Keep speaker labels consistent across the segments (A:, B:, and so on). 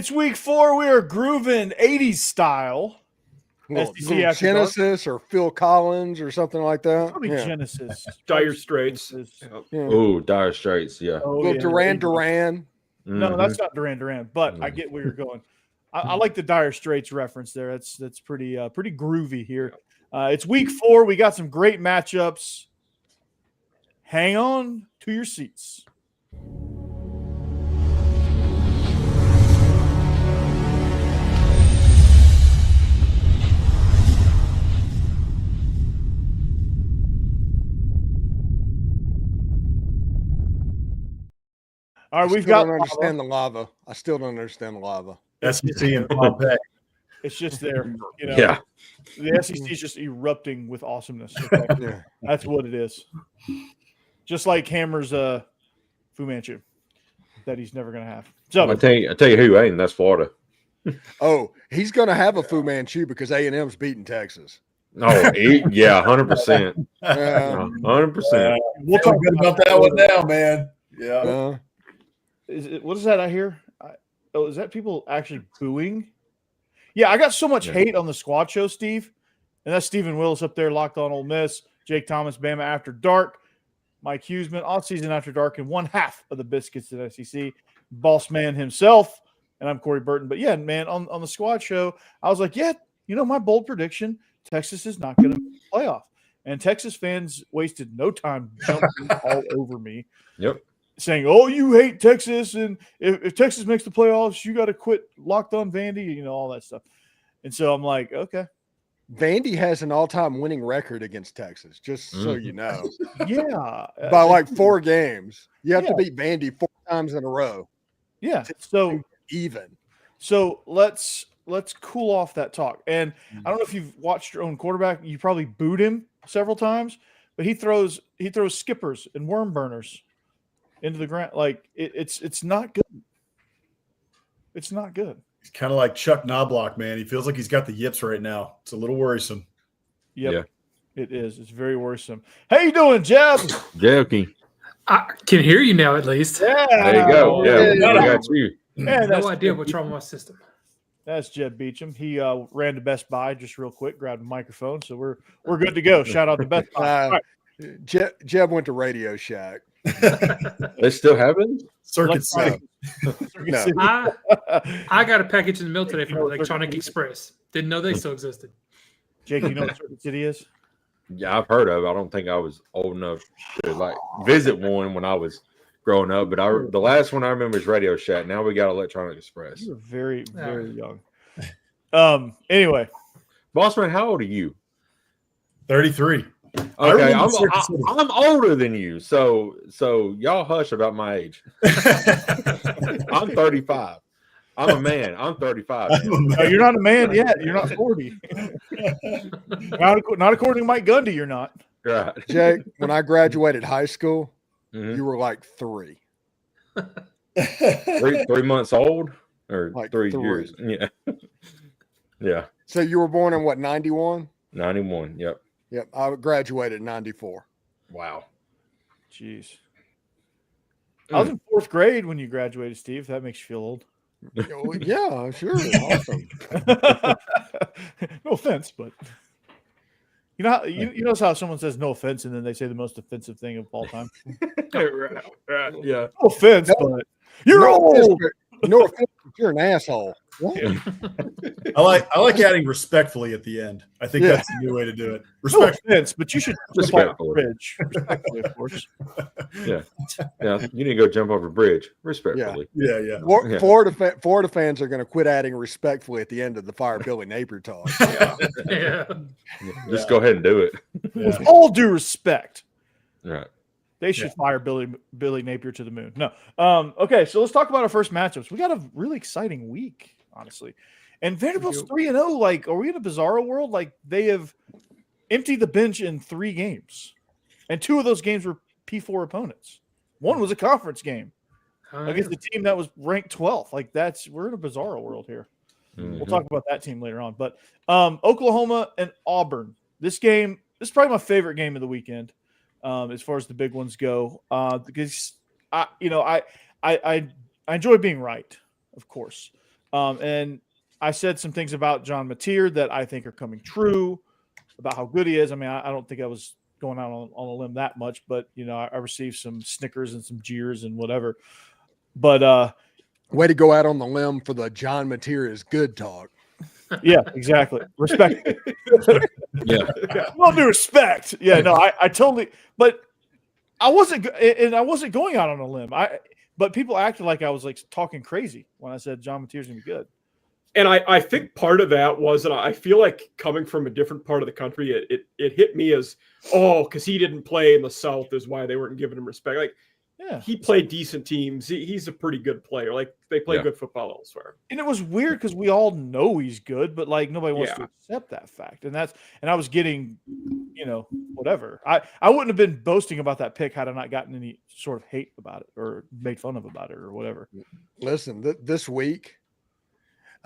A: It's week 4. We are grooving 80s style.
B: Little Genesis or Phil Collins or something like that.
A: Probably Genesis.
C: Dire Straits.
D: Oh, Dire Straits, yeah.
B: Little Duran.
A: No, that's not Duran, but I get where you're going. I like the Dire Straits reference there. That's pretty groovy here. It's week 4. We got some great matchups. Hang on to your seats. All right, I don't understand the lava. I still don't understand the lava.
C: SEC and Pompeii.
A: It's just there.
D: Yeah.
A: The SEC is just erupting with awesomeness. Okay?
B: Yeah.
A: That's what it is. Just like Hammer's Fu Manchu that he's never going to have. So
D: I tell you who ain't, and that's Florida.
B: Oh, he's going to have a Fu Manchu because A&M's beating Texas.
D: Oh, yeah, 100%. 100%.
C: We'll talk good about that one now, man. Yeah.
A: What is that I hear? Is that people actually booing? Yeah, I got so much hate on the squad show, Steve. And that's Stephen Willis up there, Locked On Ole Miss, Jake Thomas, Bama After Dark, Mike Huseman, Off Season After Dark, and one half of the Biscuits at SEC, Boss Man himself, and I'm Corey Burton. But yeah, man, on the squad show, I was like, yeah, my bold prediction, Texas is not going to make the playoff. And Texas fans wasted no time jumping all over me.
D: Yep.
A: Saying, oh, you hate Texas, and if Texas makes the playoffs, you got to quit Locked On Vandy, all that stuff. And so I'm like, okay.
B: Vandy has an all-time winning record against Texas, just so you know.
A: Yeah.
B: By like 4 games. You have to beat Vandy 4 times in a row.
A: Yeah. So
B: even. So
A: let's cool off that talk. And I don't know if you've watched your own quarterback. You probably booed him several times, but he throws skippers and worm burners into the ground. Like it's not good. It's not good.
C: He's kind of like Chuck Knobloch, man. He feels like he's got the yips right now. It's a little worrisome.
A: Yep. Yeah. It is. It's very worrisome. How you doing, Jeb?
D: Jokey.
E: I can hear you now, at least.
A: Yeah.
D: There you go. Yeah, I got you.
E: Yeah, no idea what's wrong with my system.
A: That's Jeb Beecham. He ran to Best Buy just real quick, grabbed a microphone, so we're good to go. Shout out to Best Buy. All right.
B: Jeb went to Radio Shack.
D: They still have it?
C: Circuit City.
B: No.
E: I got a package in the mail today from Electronic Express. Didn't know they still existed.
A: Jake, you know what Circuit City is?
D: Yeah, I've heard of it. I don't think I was old enough to visit one when I was growing up, but the last one I remember is Radio Shack. Now we got Electronic Express.
A: You're very, very young. Anyway.
D: Bossman, how old are you?
C: 33.
D: Okay, I'm older than you, so y'all hush about my age. I'm 35. I'm a man. I'm 35.
A: No, you're not a man yet. You're not 40. not according to Mike Gundy, you're not.
D: Right.
B: Jake, when I graduated high school, you were like 3.
D: 3 months old? Or
B: like
D: 3 years? Yeah. Yeah.
B: So you were born in what, 91?
D: 91, yep.
B: Yep, I graduated in 94.
D: Wow.
A: Jeez. I was in 4th grade when you graduated, Steve. That makes you feel old.
B: Yeah, sure. Awesome.
A: No offense, but you know how, you notice how someone says no offense and then they say the most offensive thing of all time?
D: Right. Yeah.
A: No offense, but you're old.
B: No offense, but you're an asshole.
A: Yeah.
C: I like adding respectfully at the end. I think that's the new way to do it. Respectfully.
A: No offense, but you should
D: respectfully.
A: Bridge. Respectfully, of course.
D: Yeah. Yeah. You need to go jump over a bridge. Respectfully.
C: Yeah.
B: Florida fans are going to quit adding respectfully at the end of the Fire Billy Napier talk.
E: Yeah.
D: Just go ahead and do it.
A: With all due respect.
D: Right.
A: They should fire Billy Napier to the moon. No. Okay, so let's talk about our first matchups. We got a really exciting week, honestly. And Vanderbilt's 3-0. Like, are we in a bizarro world? Like, they have emptied the bench in 3 games. And 2 of those games were P4 opponents. One was a conference game against the team that was ranked 12th. Like, we're in a bizarro world here. Mm-hmm. We'll talk about that team later on. But Oklahoma and Auburn. This is probably my favorite game of the weekend. As far as the big ones go, because I enjoy being right, of course. And I said some things about John Mateer that I think are coming true about how good he is. I mean, I don't think I was going out on a limb that much, but I received some snickers and some jeers and whatever. But
B: way to go out on the limb for the John Mateer is good talk.
A: Yeah, exactly. Respect.
D: Yeah.
A: Well, due respect. Yeah, no, I totally. But I wasn't going out on a limb. But people acted like I was like talking crazy when I said John Mateer's gonna be good.
F: And I think part of that was that I feel like coming from a different part of the country, it hit me as, because he didn't play in the South is why they weren't giving him respect. Like,
A: yeah,
F: he played decent teams. He's a pretty good player. Like, they play good football elsewhere.
A: And it was weird because we all know he's good, but like nobody wants to accept that fact. And I was getting, whatever. I wouldn't have been boasting about that pick had I not gotten any sort of hate about it or made fun of about it or whatever.
B: Listen, this week.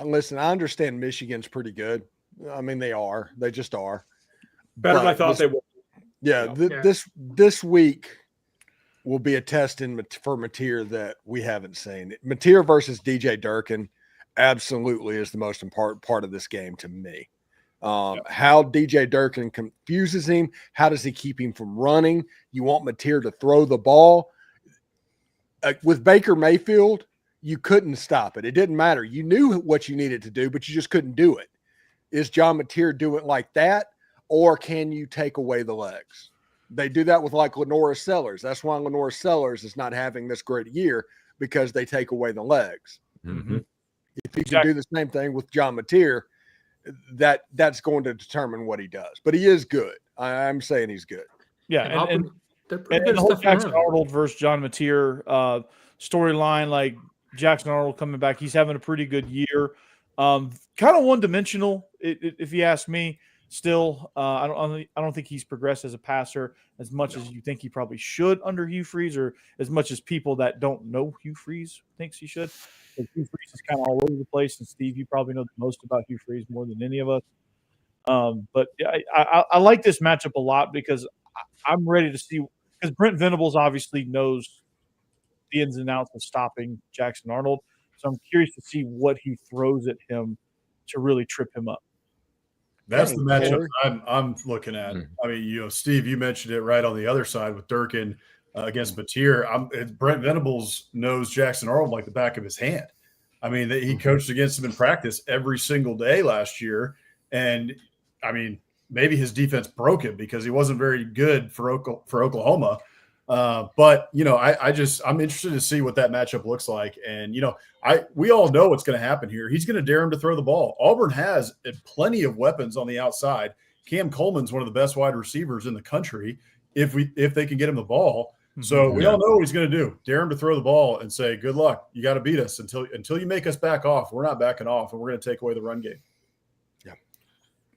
B: Listen, I understand Michigan's pretty good. I mean, they are. They just are.
F: Better than I thought they would.
B: Yeah, this week will be a test for Mateer that we haven't seen. Mateer versus DJ Durkin absolutely is the most important part of this game to me. How DJ Durkin confuses him. How does he keep him from running? You want Mateer to throw the ball. With Baker Mayfield, you couldn't stop it. It didn't matter. You knew what you needed to do, but you just couldn't do it. Is John Mateer doing it like that, or can you take away the legs? They do that with like LaNorris Sellers. That's why LaNorris Sellers is not having this great year, because they take away the legs.
D: Mm-hmm.
B: If you can do the same thing with John Mateer, that's going to determine what he does. But he is good. I'm saying he's good.
A: Yeah, and the whole Jackson Arnold versus John Mateer storyline, like Jackson Arnold coming back, he's having a pretty good year. Kind of one-dimensional, if you ask me. Still, I don't think he's progressed as a passer as much as you think he probably should under Hugh Freeze, or as much as people that don't know Hugh Freeze thinks he should. Like, Hugh Freeze is kind of all over the place, and Steve, you probably know the most about Hugh Freeze more than any of us. But I like this matchup a lot because I'm ready to see, because Brent Venables obviously knows the ins and outs of stopping Jackson Arnold. So I'm curious to see what he throws at him to really trip him up.
C: That's the matchup I'm looking at. I mean, Steve, you mentioned it right on the other side with Durkin against Mateer. Brent Venables knows Jackson Arnold like the back of his hand. I mean, he coached against him in practice every single day last year. And, I mean, maybe his defense broke him because he wasn't very good for Oklahoma. But I'm interested to see what that matchup looks like. And, we all know what's going to happen here. He's going to dare him to throw the ball. Auburn has plenty of weapons on the outside. Cam Coleman's one of the best wide receivers in the country if they can get him the ball. So we all know what he's going to do. Dare him to throw the ball and say, good luck. You got to beat us until you make us back off. We're not backing off, and we're going to take away the run game.
A: Yeah.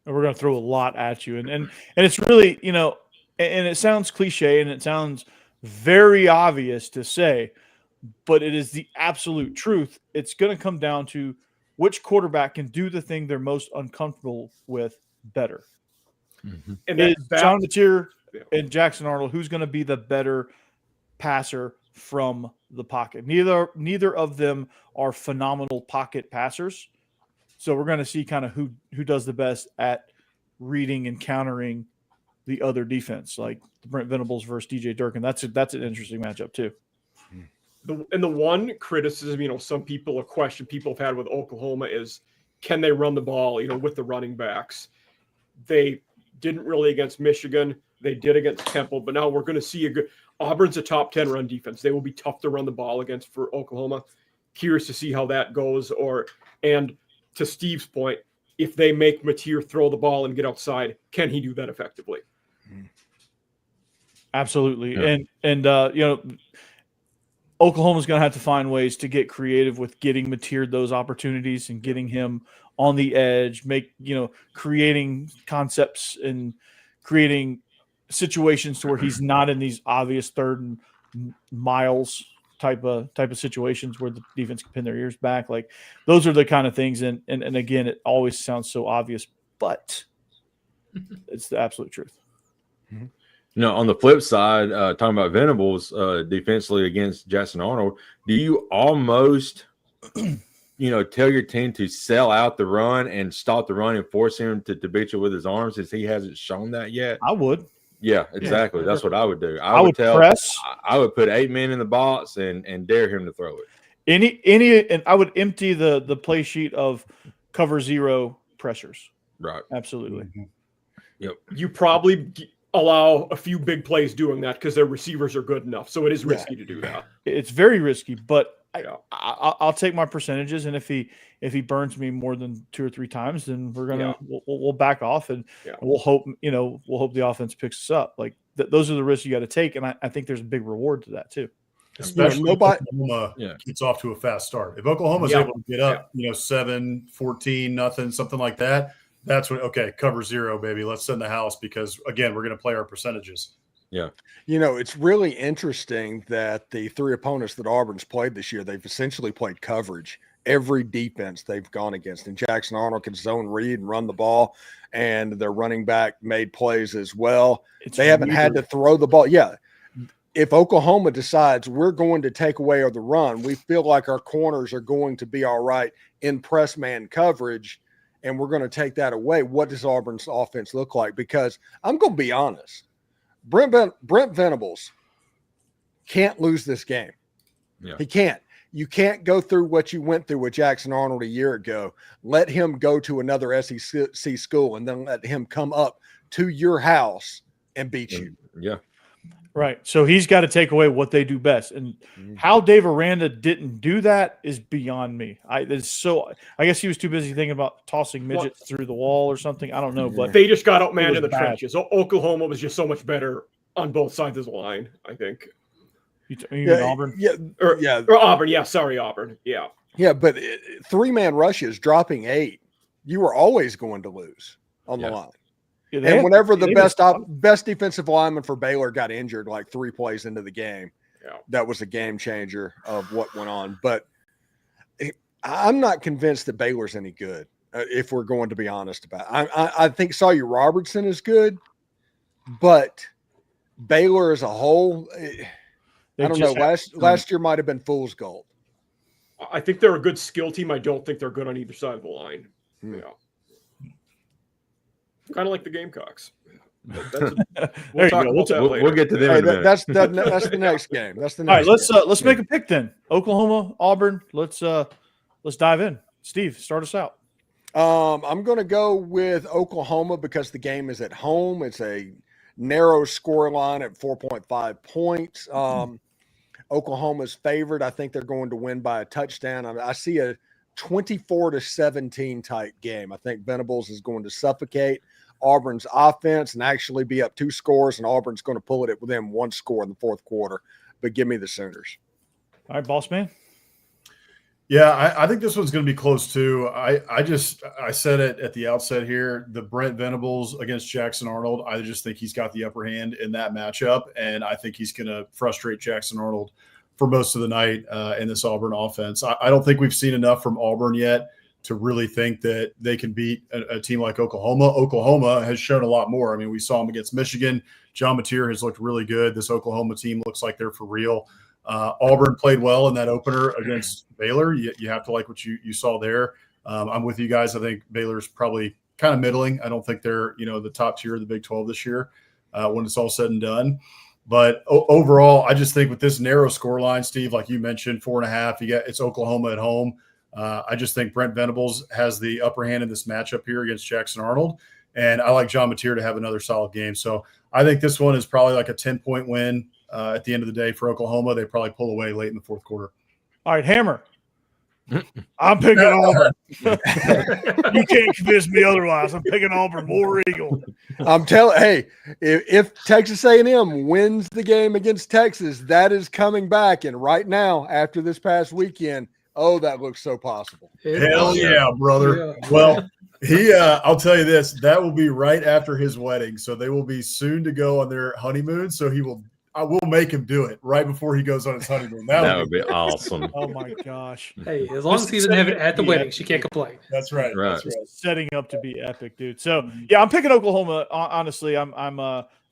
A: And we're going to throw a lot at you. And it's really, and it sounds cliche and it sounds very obvious to say, but it is the absolute truth. It's going to come down to which quarterback can do the thing they're most uncomfortable with better. Mm-hmm. And it's John Mateer and Jackson Arnold, who's going to be the better passer from the pocket. Neither of them are phenomenal pocket passers. So we're going to see kind of who does the best at reading and countering the other defense, like Brent Venables versus DJ Durkin. That's an interesting matchup too.
F: The one criticism, some people, a question people have had with Oklahoma is, can they run the ball, with the running backs? They didn't really against Michigan. They did against Temple, but now we're going to see Auburn's a top 10 run defense. They will be tough to run the ball against for Oklahoma. Curious to see how that goes. And to Steve's point, if they make Mateer throw the ball and get outside, can he do that effectively?
A: Absolutely. Yeah. And Oklahoma's going to have to find ways to get creative with getting Mateer those opportunities and getting him on the edge, creating concepts and creating situations to where he's not in these obvious third and miles type of situations where the defense can pin their ears back. Like, those are the kind of things. And again, it always sounds so obvious, but it's the absolute truth.
B: Mm-hmm.
D: On the flip side, talking about Venables defensively against Jackson Arnold, do you almost tell your team to sell out the run and stop the run and force him to beat you with his arms, since he hasn't shown that yet.
A: I would.
D: Yeah, exactly. That's what I would do.
A: I would press.
D: I would put 8 men in the box and dare him to throw it.
A: And I would empty the play sheet of cover 0 pressures.
D: Right.
A: Absolutely.
C: Mm-hmm.
D: Yep.
F: You probably allow a few big plays doing that because their receivers are good enough. So it is risky to do that.
A: It's very risky, but
F: Yeah.
A: I'll take my percentages, and if he burns me more than 2 or 3 times, then we're gonna we'll back off, and we'll hope the offense picks us up. Like those are the risks you got to take, and I think there's a big reward to that too.
C: Especially if Oklahoma gets off to a fast start. If Oklahoma's able to get up, 7, 14, nothing, something like that, that's when cover 0, baby. Let's send the house, because again, we're going to play our percentages.
D: Yeah.
B: It's really interesting that the 3 opponents that Auburn's played this year, they've essentially played coverage. Every defense they've gone against, and Jackson Arnold can zone read and run the ball, and their running back made plays as well. They haven't had to throw the ball. Yeah. If Oklahoma decides we're going to take away the run, we feel like our corners are going to be all right in press man coverage, and we're going to take that away. What does Auburn's offense look like? Because I'm going to be honest. Brent Venables can't lose this game.
D: Yeah.
B: He can't. You can't go through what you went through with Jackson Arnold a year ago. Let him go to another SEC school and then let him come up to your house and beat you.
D: Yeah.
A: Right. So he's got to take away what they do best. And how Dave Aranda didn't do that is beyond me. I guess he was too busy thinking about tossing midgets through the wall or something. I don't know. But
F: they just got outmanned in the trenches. Oklahoma was just so much better on both sides of the line, I think.
A: You mean Auburn?
F: Or Auburn. Yeah, sorry, Auburn. Yeah.
B: Yeah, but 3-man rushes dropping 8. You were always going to lose on the line. Yeah, and whenever the best defensive lineman for Baylor got injured like 3 plays into the game, that was a game changer of what went on. But I'm not convinced that Baylor's any good, if we're going to be honest about it. I think Sawyer Robertson is good, but Baylor as a whole, I don't know. Last year might have been fool's gold.
F: I think they're a good skill team. I don't think they're good on either side of the line. Yeah. Kind of like the Gamecocks.
D: We'll get to them.
B: That's the next game. That's the next.
A: All right, let's make a pick then. Oklahoma, Auburn. Let's dive in. Steve, start us out.
B: I'm going to go with Oklahoma because the game is at home. It's a narrow score line at 4.5 points. Oklahoma's favored. I think they're going to win by a touchdown. I see a 24-17 type game. I think Venables is going to suffocate Auburn's offense and actually be up 2 scores, and Auburn's going to pull it within 1 score in the 4th quarter. But give me the Sooners.
A: All right, boss man.
C: Yeah, I think this one's going to be close too. I said it at the outset here. The Brent Venables against Jackson Arnold, I just think he's got the upper hand in that matchup, and I think he's going to frustrate Jackson Arnold for most of the night in this Auburn offense. I don't think we've seen enough from Auburn yet to really think that they can beat a team like Oklahoma. Oklahoma has shown a lot more. I mean, we saw them against Michigan. John Mateer has looked really good. This Oklahoma team looks like they're for real. Auburn played well in that opener against Baylor. You have to like what you saw there. I'm with you guys. I think Baylor's probably kind of middling. I don't think they're the top tier of the Big 12 this year when it's all said and done. But overall, I just think with this narrow score line, Steve, like you mentioned, 4.5, it's Oklahoma at home. I just think Brent Venables has the upper hand in this matchup here against Jackson Arnold. And I like John Mateer to have another solid game. So I think this one is probably like a 10-point win at the end of the day for Oklahoma. They probably pull away late in the 4th quarter.
A: All right, Hammer. I'm picking Auburn. You can't convince me otherwise. I'm picking Auburn, War Eagle.
B: I'm telling. Hey, if Texas A&M wins the game against Texas, that is coming back. And right now, after this past weekend, that looks so possible.
C: Hell yeah, brother. Yeah. Well, I'll tell you this, that will be right after his wedding. So they will be soon to go on their honeymoon. So I will make him do it right before he goes on his honeymoon.
D: That would be awesome.
A: Oh my gosh.
E: Hey, as long as he doesn't have it at the wedding, she can't complain.
C: That's right.
D: Right.
C: That's right.
A: Setting up to be epic, dude. So yeah, I'm picking Oklahoma. Honestly, I'm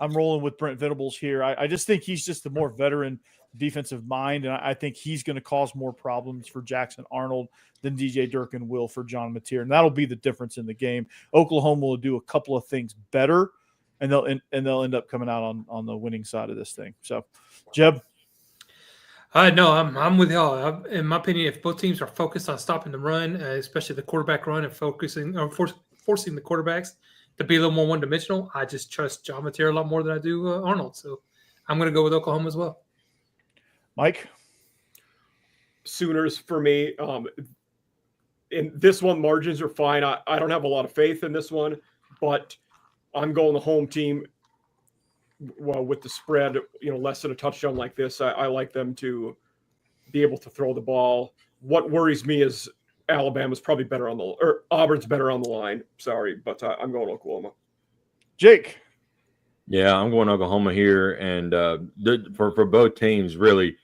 A: rolling with Brent Venables here. I just think he's just the more veteran defensive mind, and I think he's going to cause more problems for Jackson Arnold than DJ Durkin will for John Mateer, and that'll be the difference in the game. Oklahoma will do a couple of things better, and they'll end up coming out on the winning side of this thing. So, Jeb.
E: No, I'm with y'all. In my opinion, if both teams are focused on stopping the run, especially the quarterback run, and forcing the quarterbacks to be a little more one-dimensional, I just trust John Mateer a lot more than I do Arnold. So I'm going to go with Oklahoma as well.
A: Mike?
F: Sooners for me. In this one, margins are fine. I don't have a lot of faith in this one, but I'm going the home team. Well, with the spread, less than a touchdown like this, I like them to be able to throw the ball. What worries me is Auburn's better on the line. Sorry, but I'm going Oklahoma.
A: Jake.
D: Yeah, I'm going Oklahoma here, and for both teams, really,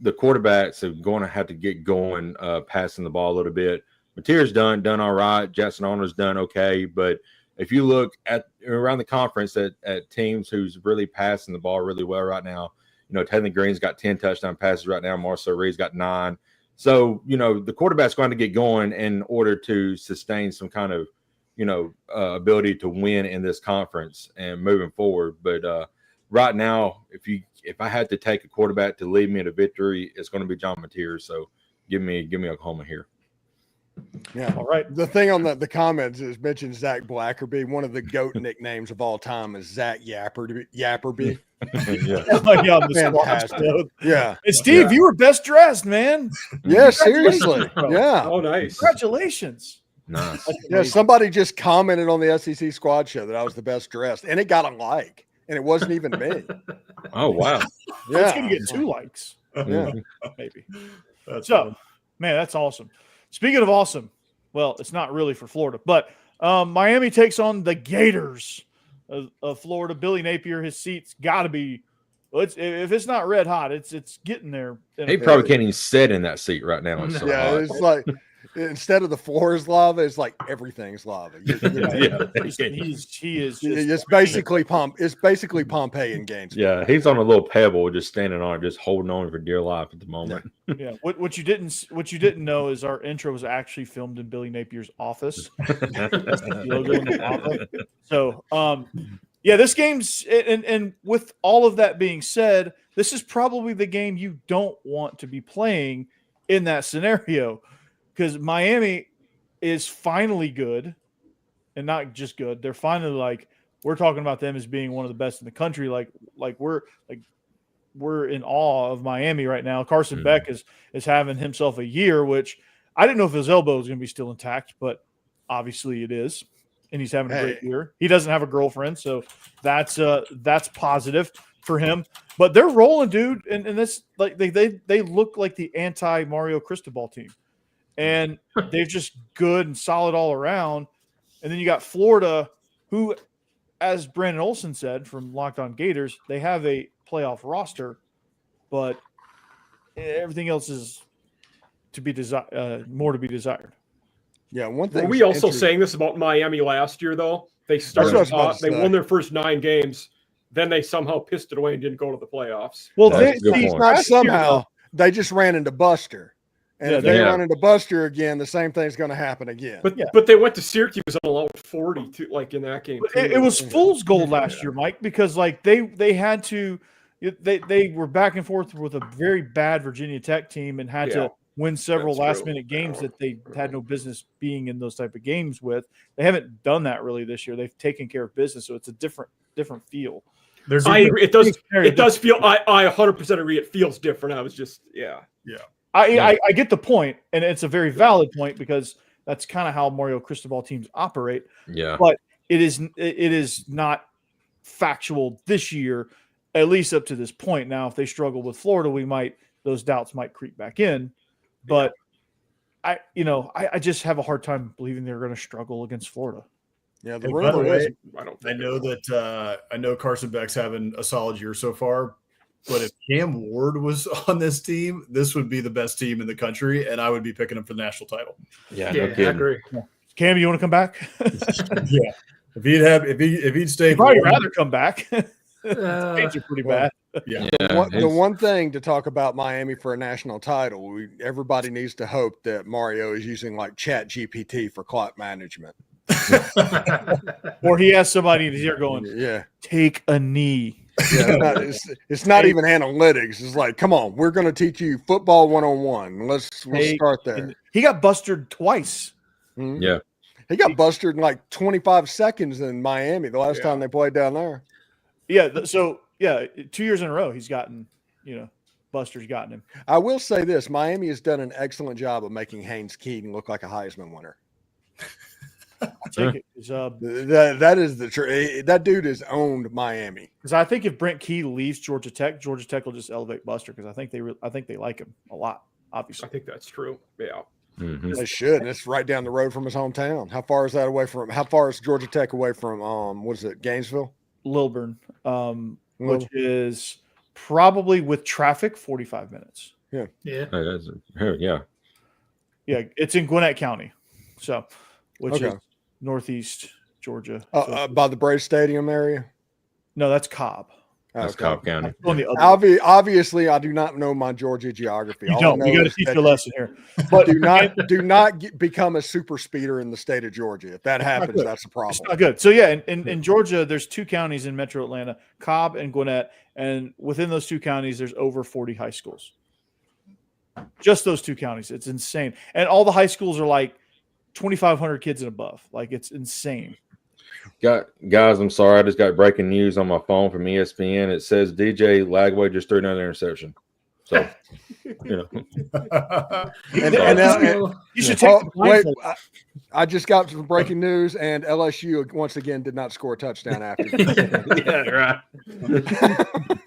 D: the quarterbacks are going to have to get going, passing the ball a little bit. Mateer's done all right. Jackson Arnold's done okay, but if you look at around the conference at teams who's really passing the ball really well right now, Taylor Green's got 10 touchdown passes right now. Marcel Reed's got 9. So, the quarterback's going to get going in order to sustain some kind of, ability to win in this conference and moving forward. But right now, if I had to take a quarterback to lead me to victory, it's going to be John Mateer. So give me Oklahoma here.
B: Yeah.
A: All right.
B: The thing on the comments is mentioned Zach Blackerby. One of the GOAT nicknames of all time is Zach Yapperby.
D: Yeah.
B: Fantastic. Yeah.
A: And Steve, you were best dressed, man.
B: Yeah, seriously. Yeah.
F: Oh, nice.
A: Congratulations.
D: Nice.
B: Yeah, somebody just commented on the SEC Squad show that I was the best dressed, and it got a like, and it wasn't even me.
D: Oh, wow.
B: Yeah.
A: It's going to get 2 likes.
B: Yeah.
A: Maybe.
C: That's
A: So, man, that's awesome. Speaking of awesome, well, it's not really for Florida, but Miami takes on the Gators of Florida. Billy Napier, his seat's got to be if it's not red hot, it's getting there.
D: He probably can't even sit in that seat right now. It's so hot.
B: It's like instead of the floor is lava, it's like everything's lava.
A: He is.
B: It's basically Pompeii in games.
D: Yeah, he's on a little pebble, just standing on it, just holding on for dear life at the moment.
A: Yeah. What you didn't know is our intro was actually filmed in Billy Napier's office. That's the logo in the lava. So, yeah, this game's and with all of that being said, this is probably the game you don't want to be playing in that scenario. Because Miami is finally good, and not just good. They're finally we're talking about them as being one of the best in the country. We're in awe of Miami right now. Carson Beck is having himself a year, which I didn't know if his elbow was going to be still intact, but obviously it is, and he's having a great year. He doesn't have a girlfriend, so that's positive for him. But they're rolling, dude, and that's they look like the anti Mario Cristobal team. And they're just good and solid all around. And then you got Florida, who, as Brandon Olson said from Locked On Gators, they have a playoff roster, but everything else is to be more to be desired.
B: Yeah, one thing.
F: Were we also saying this about Miami last year, though? They won their first 9 games, then they somehow pissed it away and didn't go to the playoffs.
B: Well, they just ran into Buster. And if they run into Buster again, the same thing's going to happen again.
F: But they went to Syracuse and allowed 40 in that game.
A: It was fool's gold last year, Mike, because they had to they were back and forth with a very bad Virginia Tech team and had to win several last-minute games that they had no business being in those type of games with. They haven't done that really this year. They've taken care of business, so it's a different feel.
F: I agree. It does feel. I 100% agree. It feels different. I was just
A: I get the point, and it's a very valid point because that's kind of how Mario Cristobal teams operate.
D: Yeah,
A: but it is not factual this year, at least up to this point. Now, if they struggle with Florida, those doubts might creep back in. But I just have a hard time believing they're going to struggle against Florida.
B: Yeah,
C: by the way, I know Carson Beck's having a solid year so far. But if Cam Ward was on this team, this would be the best team in the country, and I would be picking him for the national title.
D: Yeah,
E: I agree.
A: Cam, you want to come back?
C: Yeah, if he'd stay,
A: I'd probably rather come back. Saints are pretty bad.
C: Yeah.
B: The one thing to talk about Miami for a national title, everybody needs to hope that Mario is using like Chat GPT for clock management.
A: Or he has somebody in his ear going,
B: Yeah.
A: take a knee.
B: Yeah, it's not even analytics. It's like, come on, we're going to teach you football 101. Let's start there.
A: He got busted twice.
B: Mhm.
D: Yeah.
B: He got busted in like 25 seconds in Miami the last time they played down there.
A: Yeah. So, 2 years in a row, he's gotten, Buster's gotten him.
B: I will say this. Miami has done an excellent job of making Haynes Keaton look like a Heisman winner.
A: I'll take it.
B: That is the truth. That dude has owned Miami.
A: Because I think if Brent Key leaves Georgia Tech will just elevate Buster because I think they like him a lot. Obviously,
F: I think that's true. Yeah,
B: they should. And it's right down the road from his hometown. How far is that away from? How far is Georgia Tech away from? What is it? Gainesville,
A: Lilburn, which is probably with traffic 45 minutes.
B: Yeah.
D: Yeah.
A: Yeah, it's in Gwinnett County, which is northeast Georgia.
B: By the Braves Stadium area.
A: No, that's Cobb.
D: That's Cobb County.
B: Obviously, I do not know my Georgia geography.
A: You don't. You got to teach your lesson here.
B: But do not become a super speeder in the state of Georgia. If that happens, that's a problem.
A: It's not good. So yeah, in Georgia, there's 2 counties in Metro Atlanta, Cobb and Gwinnett, and within those 2 counties, there's over 40 high schools. Just those 2 counties. It's insane, and all the high schools are like 2,500 kids and above. Like it's insane.
D: Guys, I'm sorry. I just got breaking news on my phone from ESPN. It says DJ Lagway just threw another interception. So,
B: and
A: you should take
B: wait. I just got some breaking news, and LSU once again did not score a touchdown after.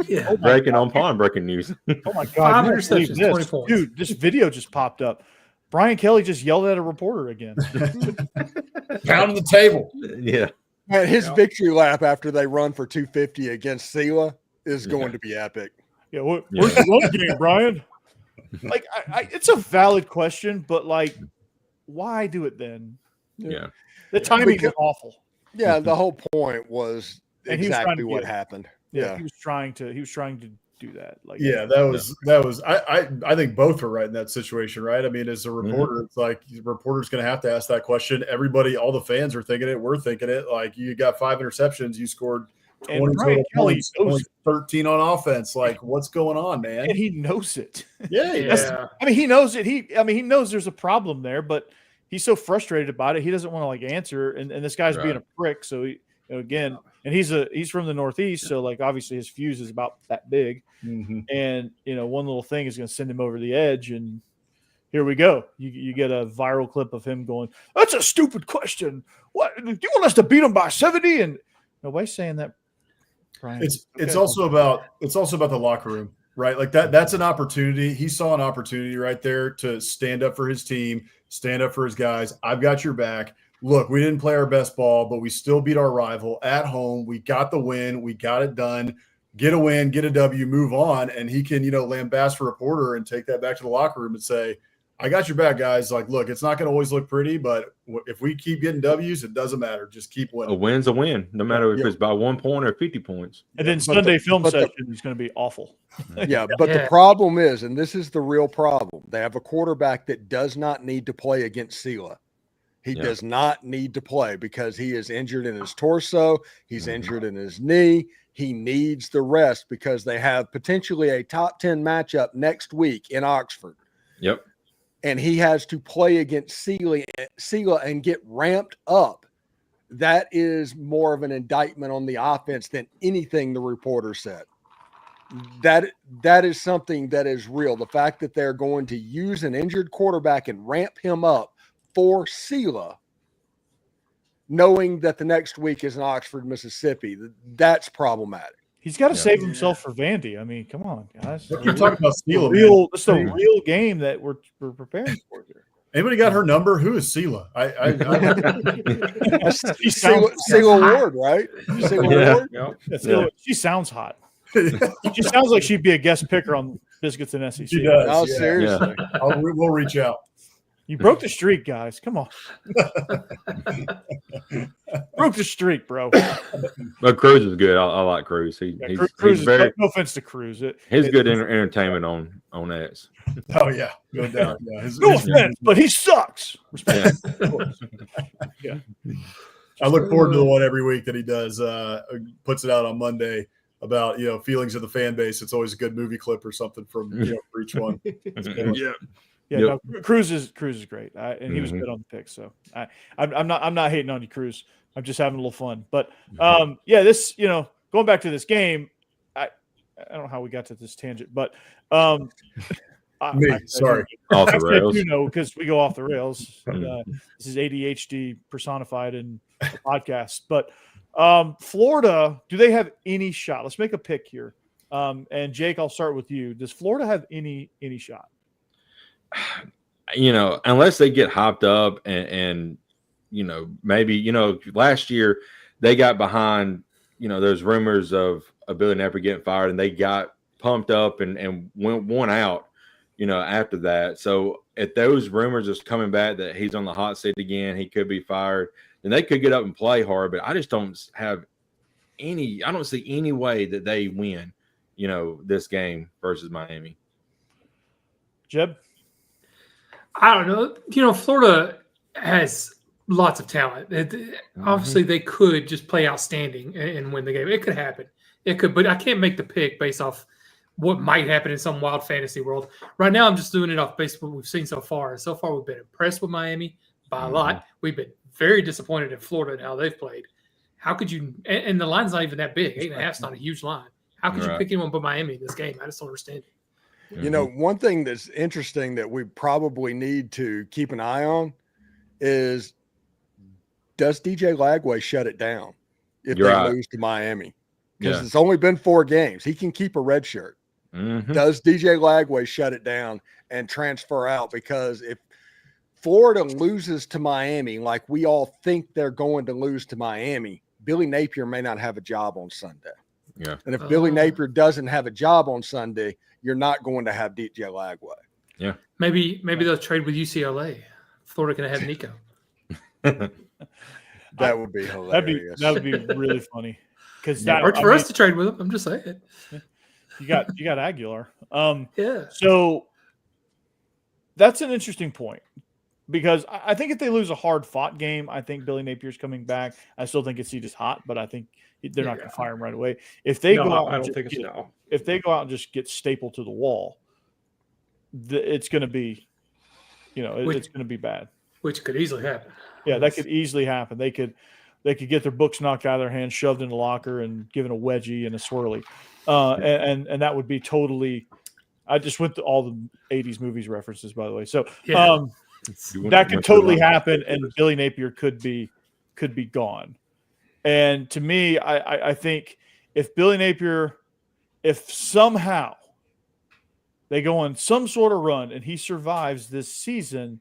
D: Yeah, right. Breaking on pawn breaking news.
A: Oh my God!
E: 5 interceptions, 20 points.
A: Dude, this video just popped up. Brian Kelly just yelled at a reporter again.
C: Pounding the table.
D: Yeah.
B: Man, his victory lap after they run for 250 against Sela is going to be epic.
A: Yeah, where's the run game, Brian? Like, it's a valid question, but like, why do it then?
D: Yeah.
A: The timing was awful.
B: Yeah, the whole point was
A: And
B: exactly what happened.
A: Yeah, he was trying to do that. Like,
C: that was. I think both were right in that situation, right? I mean, as a reporter, it's like the reporter's going to have to ask that question. Everybody, all the fans are thinking it. We're thinking it. Like, you got 5 interceptions, you scored 20 total points, only 13 on offense. Like, what's going on, man?
A: And he knows it.
C: Yeah.
A: I mean, he knows it. He knows there's a problem there, but he's so frustrated about it. He doesn't want to like answer. And this guy's being a prick. So he, again, and he's from the Northeast. So like, obviously his fuse is about that big.
C: Mm-hmm.
A: And, one little thing is going to send him over the edge. And here we go. You get a viral clip of him going, "That's a stupid question. What, do you want us to beat them by 70?" And nobody's saying that. Brian.
C: It's also about the locker room, right? Like that's an opportunity. He saw an opportunity right there to stand up for his team, stand up for his guys. I've got your back. Look, we didn't play our best ball, but we still beat our rival at home. We got the win. We got it done. Get a win, get a W, move on. And he can, lambast a reporter and take that back to the locker room and say, "I got your back, guys. Like, look, it's not going to always look pretty, but if we keep getting W's, it doesn't matter. Just keep winning."
D: A win's a win, no matter if it's by 1 point or 50 points.
A: And then Sunday film session is going to be awful.
B: Yeah, but the problem is, and this is the real problem, they have a quarterback that does not need to play against Sela. He does not need to play because he is injured in his torso. He's injured in his knee. He needs the rest because they have potentially a top 10 matchup next week in Oxford.
D: Yep.
B: And he has to play against Sela and get ramped up. That is more of an indictment on the offense than anything the reporter said. That is something that is real. The fact that they're going to use an injured quarterback and ramp him up for Sela, knowing that the next week is in Oxford, Mississippi, that's problematic.
A: He's got to save himself for Vandy. I mean, come on, guys.
C: You're talking about Sela.
A: It's a real game that we're preparing for here.
C: Anybody got her number? Who is Sela?
B: Sela Ward, right? Sela Ward?
A: Yeah. She sounds hot. She sounds like she'd be a guest picker on Biscuits and SEC.
C: She does.
B: Oh, seriously.
C: We'll reach out.
A: You broke the streak, guys. Come on. Broke the streak, bro.
D: But Cruz is good. I like Cruz. He's very.
A: No offense to Cruz.
D: He's good entertainment on X.
C: Oh yeah, no doubt. Yeah,
A: no offense, but he sucks.
D: Yeah.
A: Yeah.
C: I look forward to the one every week that he does. Puts it out on Monday about feelings of the fan base. It's always a good movie clip or something from for each one.
A: Yeah. No, Cruz is great, and he was good on the pick. So I'm not hating on you, Cruz. I'm just having a little fun. But this going back to this game, I don't know how we got to this tangent, but
C: sorry,
D: off the rails.
A: Because we go off the rails. This is ADHD personified in the podcast. But Florida, do they have any shot? Let's make a pick here. And Jake, I'll start with you. Does Florida have any shot?
D: Unless they get hopped up and maybe last year they got behind, there's rumors of Billy Napier getting fired, and they got pumped up and won out, after that. So if those rumors is coming back that he's on the hot seat again, he could be fired, then they could get up and play hard. But I just don't see any way that they win, this game versus Miami.
A: Jeb?
E: I don't know. Florida has lots of talent. Obviously, they could just play outstanding and win the game. It could happen. It could, but I can't make the pick based off what might happen in some wild fantasy world. Right now, I'm just doing it off based on what we've seen so far. And so far, we've been impressed with Miami by a lot. We've been very disappointed in Florida and how they've played. How could you – and the line's not even that big. 8.5 is not a huge line. How could you pick anyone but Miami in this game? I just don't understand it.
B: One thing that's interesting that we probably need to keep an eye on is, does DJ Lagway shut it down if they lose to Miami? Because it's only been 4 games. He can keep a red shirt. Does DJ Lagway shut it down and transfer out? Because if Florida loses to Miami like we all think they're going to lose to Miami, Billy Napier may not have a job on Sunday.
D: Yeah.
B: And if Billy Napier doesn't have a job on Sunday, you're not going to have DJ Lagway.
D: Yeah.
E: Maybe they'll trade with UCLA. Florida can have Nico.
B: That would be hilarious.
A: That would be really funny. Because
E: that worked for us to trade with him. I'm just saying.
A: You got Aguilar.
E: Yeah.
A: So that's an interesting point, because I think if they lose a hard-fought game, I think Billy Napier's coming back. I still think his seat is hot, but I think they're not going to fire him right away. If they go out, if they go out and just get stapled to the wall, it's going to be, it's going to be bad.
E: Which could easily happen.
A: Yeah, that could easily happen. They could get their books knocked out of their hands, shoved in the locker, and given a wedgie and a swirly, and that would be totally. I just went to all the '80s movies references, by the way. So that could totally happen, and Billy Napier could be gone. And to me, I think if Billy Napier, if somehow they go on some sort of run and he survives this season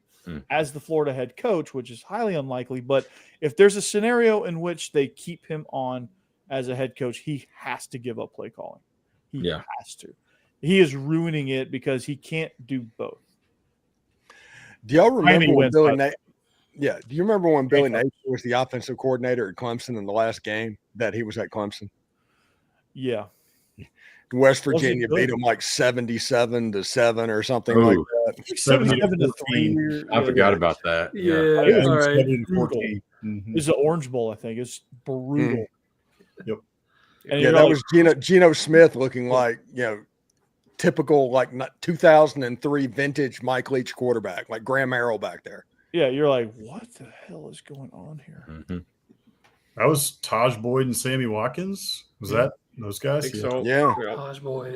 A: as the Florida head coach, which is highly unlikely, but if there's a scenario in which they keep him on as a head coach, he has to give up play calling. He has to. He is ruining it because he can't do both.
B: Do y'all remember when Billy Napier? Yeah. Do you remember when Billy Napier was the offensive coordinator at Clemson in the last game that he was at Clemson?
A: Yeah.
B: West Virginia beat them like 77-7 or something like that.
A: 77-3.
D: I forgot about that.
E: Yeah. All right.
C: 14.
A: It's the Orange Bowl, I think. It's brutal.
C: Yep.
B: And that was Geno Smith looking like, typical like 2003 vintage Mike Leach quarterback, like Graham Harrell back there.
A: Yeah, you're like, what the hell is going on here?
C: That was Taj Boyd and Sammy Watkins. Was that those guys?
F: I think so.
B: Yeah.
E: Taj Boyd,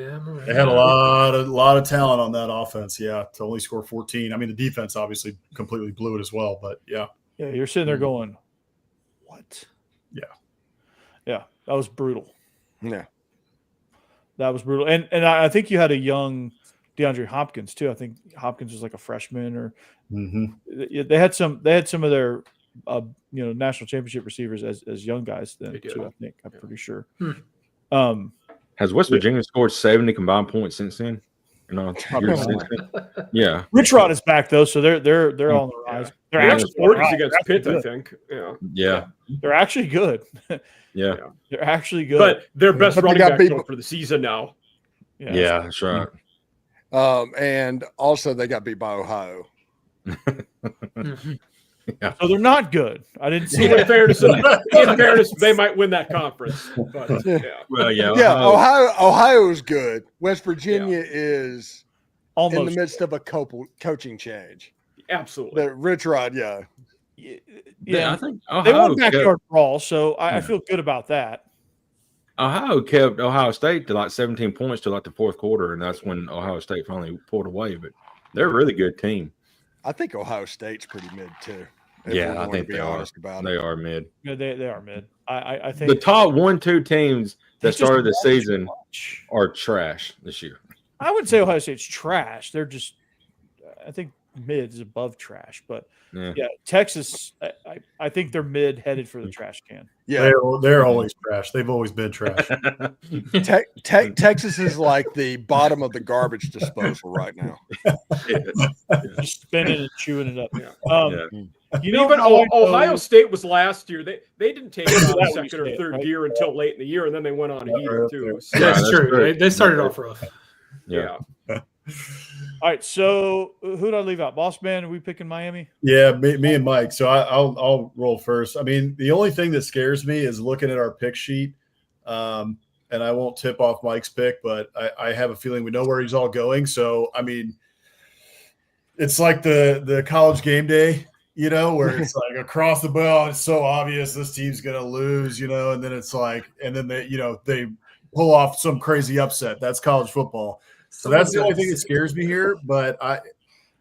C: They had a lot of talent on that offense. Yeah, to only score 14. I mean, the defense obviously completely blew it as well. But yeah,
A: you're sitting there going, what? Yeah, that was brutal.
B: Yeah,
A: that was brutal. And I think you had a young DeAndre Hopkins too. I think Hopkins was like a freshman, or they had some of their national championship receivers as young guys then too. I think I'm pretty sure.
D: Has West Virginia scored 70 combined points since then? You know, yeah.
A: Rich Rod is back though, so they're on the rise. They're
F: Yeah,
A: actually
F: Ford is
A: they're
F: against
A: actually
F: Pitt, I
A: good.
F: think. Yeah.
D: Yeah.
A: They're actually good.
D: Yeah.
A: They're actually good.
F: But their best
B: But they
F: running
B: got
F: back
B: beat-
F: though, for the season now.
D: Yeah, that's right.
B: And also they got beat by Ohio.
A: So they're not good. I didn't see
F: In
A: that.
F: fairness, they might win that conference. But yeah.
D: Well, yeah.
B: Ohio is good. West Virginia is
A: Almost
B: in the midst of a coaching change.
F: Absolutely.
B: The Rich Rod, yeah.
A: Yeah,
D: I think
A: they
D: Ohio
A: won backyard brawl, so I feel good about that.
D: Ohio kept Ohio State to like 17 points to like the fourth quarter, and that's when Ohio State finally pulled away. But they're a really good team.
B: I think Ohio State's pretty mid too.
D: Yeah, I think they are. They are mid.
A: Yeah, they are mid. I think
D: The top 1-2 teams that
A: just
D: started the
A: lost too
D: season
A: much.
D: are trash this year.
A: I wouldn't say Ohio State's trash. They're just, I think mid is above trash. But yeah, Texas, I think they're mid headed for the trash can.
B: Yeah,
C: They're always trash. They've always been trash.
B: Texas is like the bottom of the garbage disposal right now.
A: Just spinning and chewing it up. You
F: know,
A: know,
F: even
A: how I know-
F: Ohio State was last year. They didn't take it out
A: That
F: of
A: when you
F: second or
A: say it,
F: third
A: right?
F: gear until late in the year, and then they went on a heater too. So,
E: That's
D: that's
E: true.
D: true.
E: They started off rough.
F: yeah.
A: All right, so who did I leave out? Boss man, are we picking Miami?
C: Yeah, me and Mike. So I'll roll first. I mean, the only thing that scares me is looking at our pick sheet. And I won't tip off Mike's pick, but I have a feeling we know where he's all going. So I mean, it's like the college game day, you know, where it's like across the board, it's so obvious this team's gonna lose, you know, and then it's like, and then they pull off some crazy upset. That's college football. So that's the only thing that scares me here. But the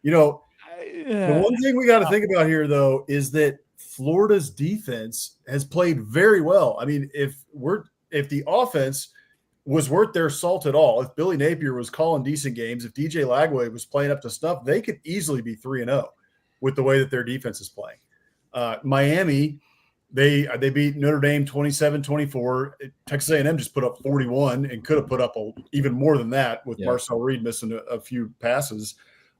C: one thing we got to think about here, though, is that Florida's defense has played very well. I mean, if the offense was worth their salt at all, if Billy Napier was calling decent games, if DJ Lagway was playing up to stuff, they could easily be 3-0 with the way that their defense is playing. Miami, they beat Notre Dame 27-24. Texas A&M just put up 41 and could have put up even more than that with Marcel Reed missing a few passes.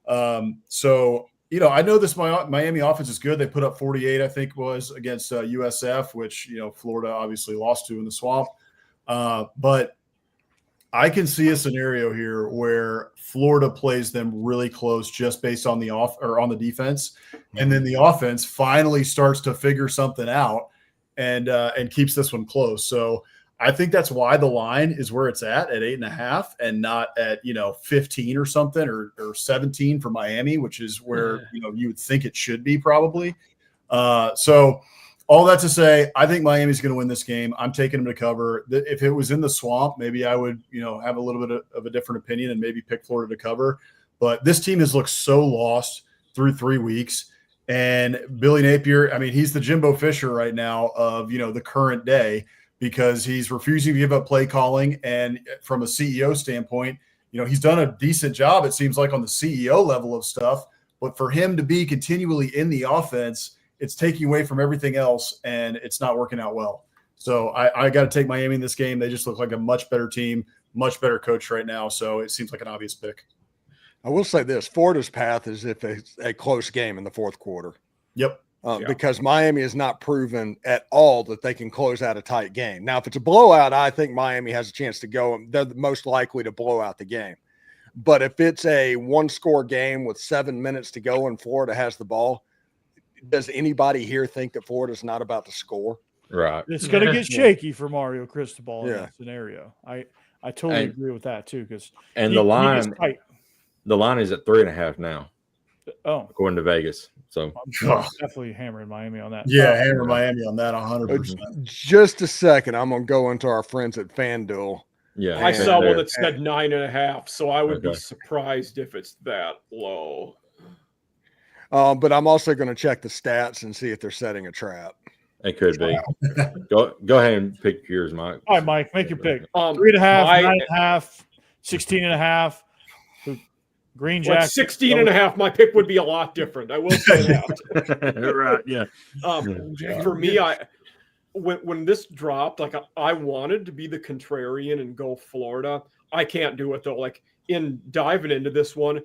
C: So, I know this Miami offense is good. They put up 48, I think, was against USF, which, Florida obviously lost to in the Swamp. But I can see a scenario here where Florida plays them really close just based on on the defense, and then the offense finally starts to figure something out and keeps this one close. So I think that's why the line is where it's at 8.5 and not at 15 or something or 17 for Miami, which is where you would think it should be probably. So all that to say, I think Miami's going to win this game. I'm taking them to cover. If it was in the Swamp, maybe I would, have a little bit of a different opinion and maybe pick Florida to cover. But this team has looked so lost through 3 weeks. And Billy Napier, I mean, he's the Jimbo Fisher right now of, the current day because he's refusing to give up play calling. And from a CEO standpoint, he's done a decent job, it seems like, on the CEO level of stuff. But for him to be continually in the offense, it's taking away from everything else, and it's not working out well. So I got to take Miami in this game. They just look like a much better team, much better coach right now. So it seems like an obvious pick.
B: I will say this: Florida's path is if a close game in the fourth quarter.
C: Yep.
B: Because Miami has not proven at all that they can close out a tight game. Now, if it's a blowout, I think Miami has a chance to go. They're the most likely to blow out the game. But if it's a one-score game with 7 minutes to go and Florida has the ball, does anybody here think that Florida's not about to score?
D: Right.
A: It's going to get shaky for Mario Cristobal in
B: Yeah.
A: that scenario. I totally agree with that too.
D: The line is at 3.5 now.
A: Oh,
D: according to Vegas. So
A: I'm definitely hammering Miami on that.
C: Yeah, hammer Miami on that 100%.
B: Just a second. I'm going to go into our friends at FanDuel.
D: Yeah,
F: I saw one that said 9.5, so I would be surprised if it's that low.
B: But I'm also going to check the stats and see if they're setting a trap.
D: It could be. Go ahead and pick yours, Mike.
A: All right, Mike, make your pick. 3.5, 9.5, 16.5. Green Jack.
F: 16.5. My pick would be a lot different. I will say that.
D: Right. Yeah.
F: For me, when this dropped, like I wanted to be the contrarian and go Florida. I can't do it though. Like in diving into this one,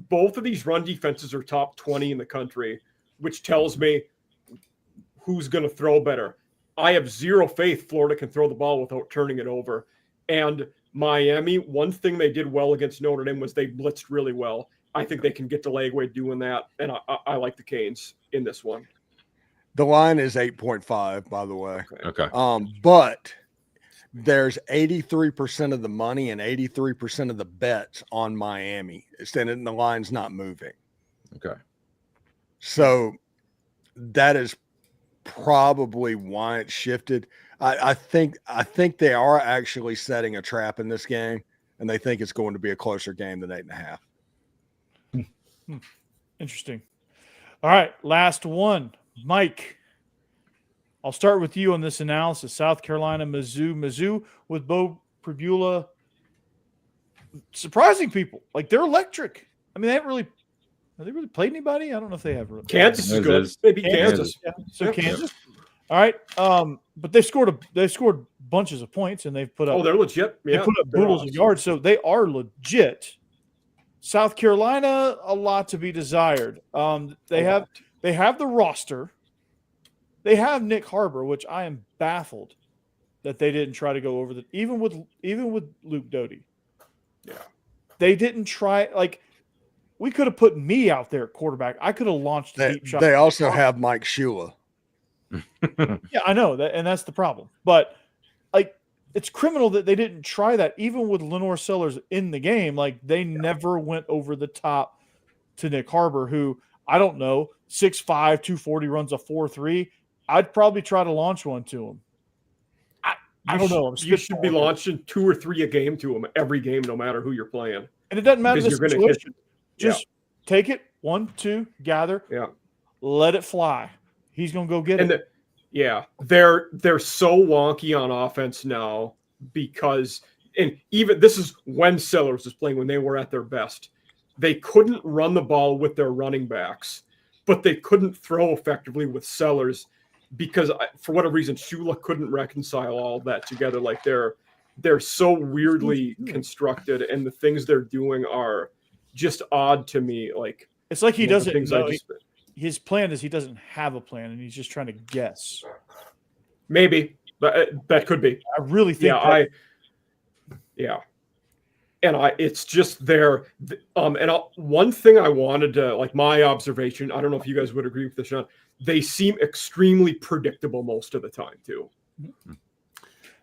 F: both of these run defenses are top 20 in the country, which tells me who's going to throw better. I have zero faith Florida can throw the ball without turning it over. And Miami, one thing they did well against Notre Dame was they blitzed really well. I think they can get to Lagway doing that, and I like the Canes in this one.
B: The line is 8.5, by the way.
D: Okay.
B: But there's 83% of the money and 83% of the bets on Miami. And the line's not moving.
D: Okay.
B: So that is probably why it shifted. I think they are actually setting a trap in this game, and they think it's going to be a closer game than 8.5.
A: Interesting. All right, last one. Mike, I'll start with you on this analysis. South Carolina, Mizzou with Bo Pribula. Surprising people. Like, they're electric. I mean, have they really played anybody? I don't know if they have. Really.
F: Kansas is good. Maybe Kansas.
A: Yeah. So Kansas. All right. But they scored bunches of points, and they've put up.
F: Oh, they're legit. Yeah,
A: they put up boodles of yards, so they are legit. South Carolina, a lot to be desired. They have the roster. They have Nick Harbor, which I am baffled that they didn't try to go over even with Luke Doty.
F: Yeah,
A: they didn't try. Like, we could have put me out there at quarterback. I could have launched a deep shot.
B: They also have Mike Shula.
A: Yeah, I know that, and that's the problem. But like, it's criminal that they didn't try that, even with LaNorris Sellers in the game. Like, they never went over the top to Nick Harbor, who, I don't know, 6'5", 240, runs a 4.3. I'd probably try to launch one to him. I don't know.
F: You should be launching 2 or 3 a game to him every game, no matter who you're playing.
A: And it doesn't matter the situation. Just take it, 1, 2, gather.
F: Yeah.
A: Let it fly. He's going to go get it.
F: They're so wonky on offense now because, and even this is when Sellers was playing, when they were at their best. They couldn't run the ball with their running backs, but they couldn't throw effectively with Sellers because for whatever reason, Shula couldn't reconcile all that together. Like, they're so weirdly constructed, and the things they're doing are just odd to me. Like,
A: it's like he doesn't know. His plan is he doesn't have a plan, and he's just trying to guess.
F: Maybe that could be.
A: I really think.
F: It's just there. One thing I wanted to, like, my observation, I don't know if you guys would agree with this, Sean, they seem extremely predictable most of the time too.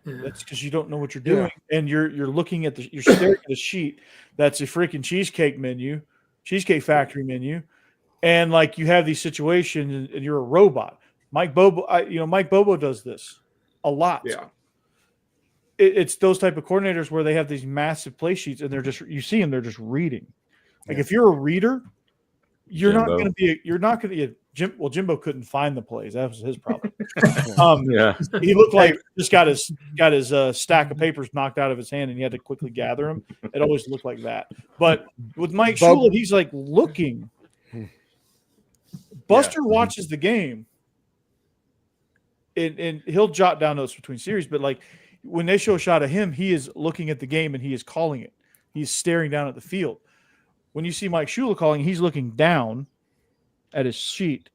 A: That's because you don't know what you're doing, and you're looking at you're staring at a sheet that's a freaking Cheesecake Factory menu, and like, you have these situations, and you're a robot. Mike Bobo does this a lot.
F: Yeah.
A: It's those type of coordinators where they have these massive play sheets, and they're just reading. Like, if you're a reader, you're not going to Jimbo couldn't find the plays. That was his problem. He looked like just got his stack of papers knocked out of his hand, and he had to quickly gather them. It always looked like that. But with Mike Shula, he's like looking. Buster watches the game, and he'll jot down notes between series, but like, when they show a shot of him, he is looking at the game and he is calling it. He's staring down at the field. When you see Mike Shula calling, he's looking down at his sheet.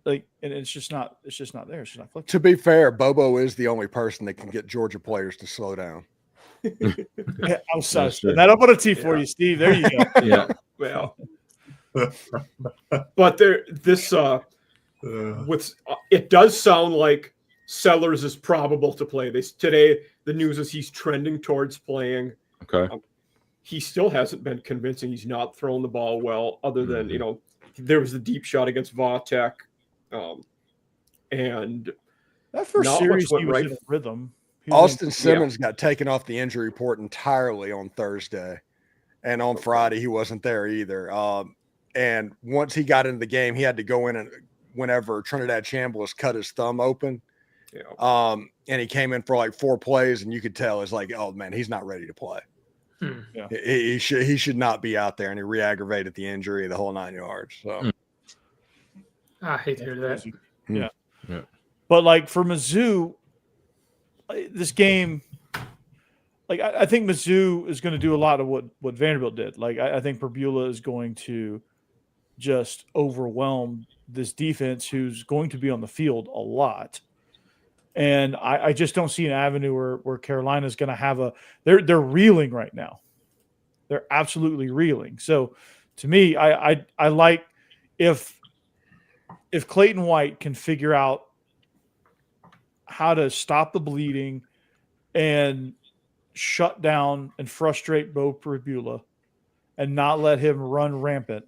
A: Like, and it's just not there. It's just not clicking.
B: To be fair, Bobo is the only person that can get Georgia players to slow down.
A: Yeah, I'm sorry. That up on a T for you, Steve. There you go.
D: Yeah.
F: Well, but it does sound like Sellers is probable to play. Today, the news is he's trending towards playing.
D: Okay.
F: He still hasn't been convincing. He's not throwing the ball well, other than, there was the deep shot against Vatek. And
A: that first series, he was in a rhythm.
B: Austin Simmons got taken off the injury report entirely on Thursday. And on Friday, he wasn't there either. And once he got into the game, he had to go in, and whenever Trinidad Chambliss cut his thumb open, and he came in for like 4 plays, and you could tell it's like, oh man, he's not ready to play.
A: Yeah.
B: He should not be out there, and he re-aggravated the injury, the whole 9 yards. So
E: I hate to hear that.
A: Yeah. But like, for Mizzou, this game, like I think Mizzou is going to do a lot of what Vanderbilt did. Like I think Perbula is going to just overwhelm this defense, who's going to be on the field a lot. And I just don't see an avenue where Carolina is going to have they're reeling right now. They're absolutely reeling. So to me, I like if Clayton White can figure out how to stop the bleeding and shut down and frustrate Bo Perbula and not let him run rampant.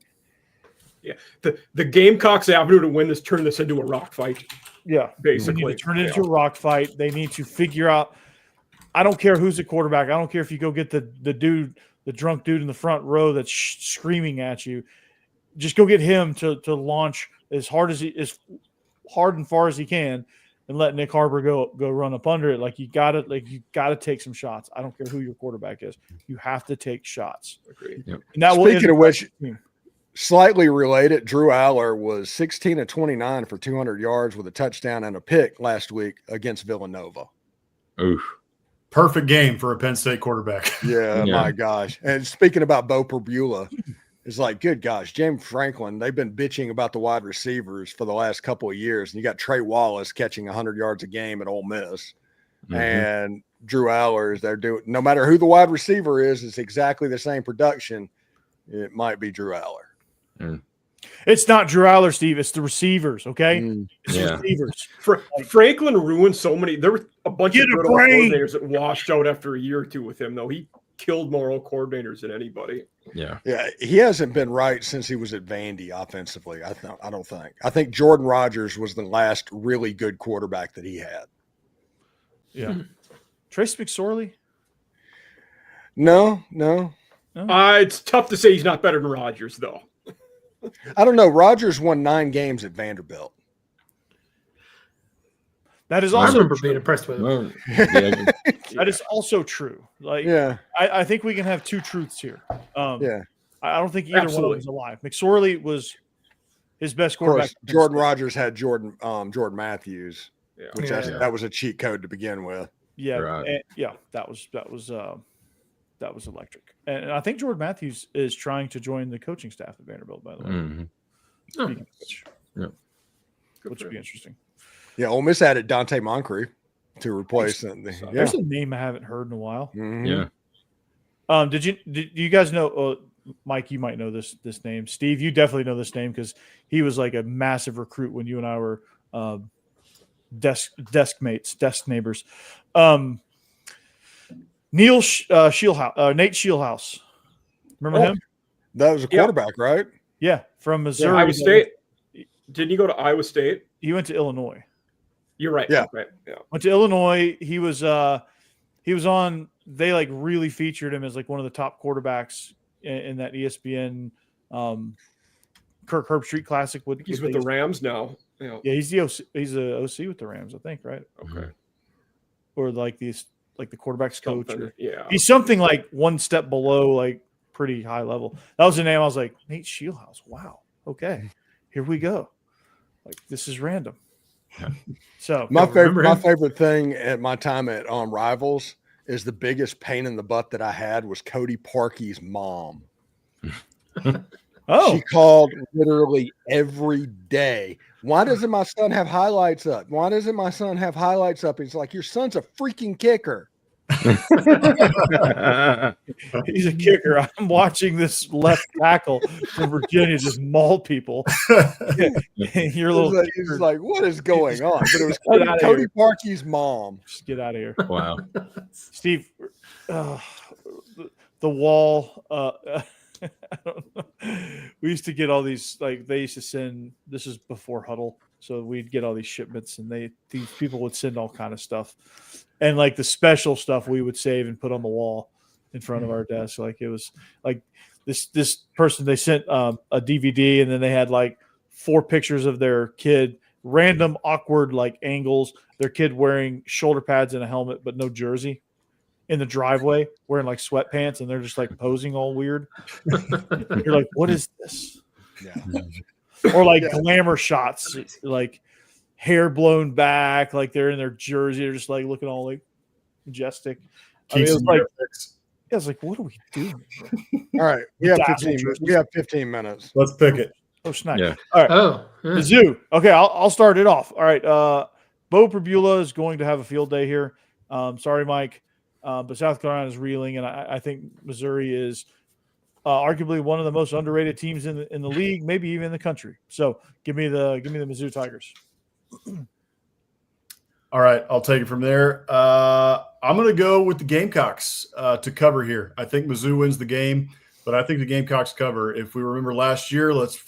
F: Yeah, the Gamecocks avenue to win this, turn this into a rock fight.
A: Yeah,
F: basically,
A: they need to turn it into a rock fight. They need to figure out. I don't care who's the quarterback. I don't care if you go get the drunk dude in the front row that's screaming at you. Just go get him to launch as hard and far as he can, and let Nick Harbor go run up under it. You gotta take some shots. I don't care who your quarterback is. You have to take shots.
F: Agreed.
D: Yep.
A: And that
B: Speaking of which, slightly related, Drew Aller was 16 of 29 for 200 yards with a touchdown and a pick last week against Villanova.
D: Oof.
C: Perfect game for a Penn State quarterback.
B: Yeah, my gosh. And speaking about Bo Perbula, it's like, good gosh, James Franklin, they've been bitching about the wide receivers for the last couple of years. And you got Trey Wallace catching 100 yards a game at Ole Miss. Mm-hmm. And Drew Allers, they're doing, no matter who the wide receiver is, it's exactly the same production. It might be Drew Aller.
D: Mm.
A: It's not Drew Aller, Steve. It's the receivers, okay? It's the receivers.
F: Franklin ruined so many. There were a bunch of good coordinators that washed out after a year or two with him, though. He killed more old coordinators than anybody.
B: Yeah, he hasn't been right since he was at Vandy offensively. I don't think. I think Jordan Rodgers was the last really good quarterback that he had.
A: Yeah. Trace McSorley?
B: No.
F: It's tough to say he's not better than Rodgers, though.
B: I don't know. Rodgers won 9 games at Vanderbilt.
A: That is
E: I
A: also
E: remember
A: true.
E: being impressed with him.
D: Well,
A: That is also true. I think we can have two truths here. I don't think either one of them is alive. McSorley was his best quarterback.
B: Of course, Jordan Rodgers had Jordan Matthews, which that was a cheat code to begin with.
A: Yeah,
D: right.
A: That was electric. And I think Jordan Matthews is trying to join the coaching staff at Vanderbilt, by the way.
D: Mm-hmm.
A: Which would be interesting.
B: Yeah, Ole Miss added Dante Moncrief to replace them.
A: There's a name I haven't heard in a while.
B: Mm-hmm.
A: Yeah. Did you guys know? Mike, you might know this name. Steve, you definitely know this name because he was like a massive recruit when you and I were desk neighbors. Nate Shieldhouse. Remember him?
B: That was a quarterback, right?
A: Yeah, from Missouri.
F: Iowa State. Didn't he go to Iowa State?
A: He went to Illinois.
F: You're right.
B: Yeah.
F: Right. Yeah.
A: Went to Illinois. He was on. They really featured him as one of the top quarterbacks in that ESPN Kirk Herbstreit Classic.
F: He's with the Rams now.
A: Yeah, he's the OC, he's a OC with the Rams, I think, right?
F: Okay.
A: Or the quarterback's coach.
F: Yeah.
A: He's something one step below, pretty high level. That was the name. I was like, Nate Shieldhouse. Wow. Okay, here we go. This is random. So
B: my favorite thing at my time at Rivals is the biggest pain in the butt that I had was Cody Parkey's mom. She called literally every day. Why doesn't my son have highlights up? Why doesn't my son have highlights up? He's like, your son's a freaking kicker.
A: He's a kicker. I'm watching this left tackle from Virginia just maul people. Your little
B: he's like, what is going on? But it was Cody Parkey's mom.
A: Just get out of here.
D: Wow.
A: Steve, the wall. I don't know. We used to get all these, they used to send, this is before Huddle. So we'd get all these shipments and these people would send all kind of stuff. And the special stuff we would save and put on the wall in front of our desk. It was this person, they sent a DVD and then they had 4 pictures of their kid, random awkward angles, their kid wearing shoulder pads and a helmet, but no jersey, in the driveway wearing sweatpants, and they're just posing all weird. You're like, what is this?
B: Yeah.
A: Or glamour shots, hair blown back, they're in their jersey, they're just looking all majestic.
C: Keeps
A: it's like,
C: picks.
A: yeah, it's like, what are we doing?
B: All right, we have 15 minutes.
C: Let's pick it.
A: Oh, snack.
D: Yeah.
A: All right.
E: Oh, yeah.
A: Mizzou. Okay, I'll start it off. All right. Bo Perbula is going to have a field day here. Sorry, Mike. But South Carolina is reeling, and I think Missouri is arguably one of the most underrated teams in the league, maybe even in the country. So give me the Mizzou Tigers.
C: All right, I'll take it from there. I'm going to go with the Gamecocks to cover here. I think Mizzou wins the game, but I think the Gamecocks cover. If we remember last year, let's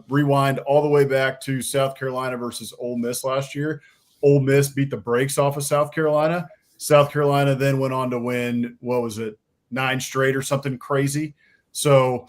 C: rewind all the way back to South Carolina versus Ole Miss last year. Ole Miss beat the brakes off of South Carolina. South Carolina then went on to win, 9 straight or something crazy. So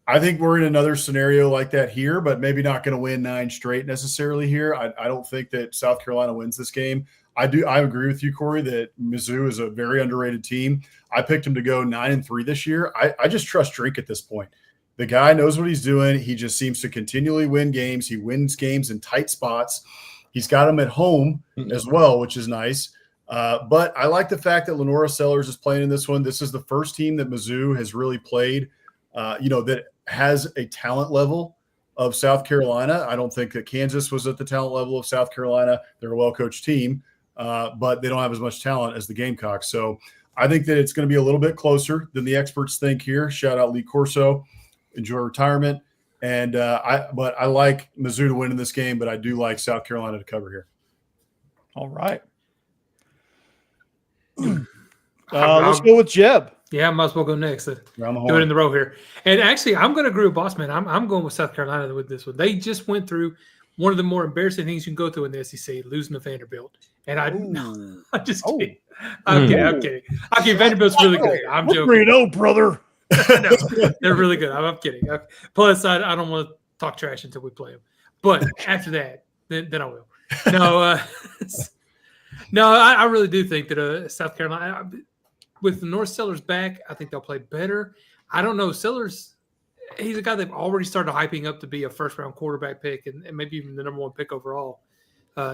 C: I think we're in another scenario like that here, but maybe not going to win 9 straight necessarily here. I don't think that South Carolina wins this game. I agree with you, Corey, that Mizzou is a very underrated team. I picked him to go 9-3 this year. I just trust Drink at this point. The guy knows what he's doing. He just seems to continually win games. He wins games in tight spots. He's got them at home as well, which is nice. But I like the fact that LaNorris Sellers is playing in this one. This is the first team that Mizzou has really played, that has a talent level of South Carolina. I don't think that Kansas was at the talent level of South Carolina. They're a well-coached team, but they don't have as much talent as the Gamecocks. So I think that it's going to be a little bit closer than the experts think here. Shout out Lee Corso. Enjoy retirement. And but I like Mizzou to win in this game, but I do like South Carolina to cover here.
A: All right. Let's go with Jeb.
E: Yeah, I might as well go next. Do
C: Around the
E: it
C: horn.
E: in the row here. And actually, I'm going to agree with Bossman. I'm going with South Carolina with this one. They just went through one of the more embarrassing things you can go through in the SEC, losing to Vanderbilt. And I'm just kidding. I'm kidding. Okay, Vanderbilt's really good. I'm joking.
A: 3-0, brother.
E: No, they're really good. I'm kidding. Plus, I don't want to talk trash until we play them. But after that, then I will. No, no, I really do think that South Carolina, with LaNorris Sellers back, I think they'll play better. I don't know. Sellers, he's a guy they've already started hyping up to be a first-round quarterback pick and maybe even the number 1 pick overall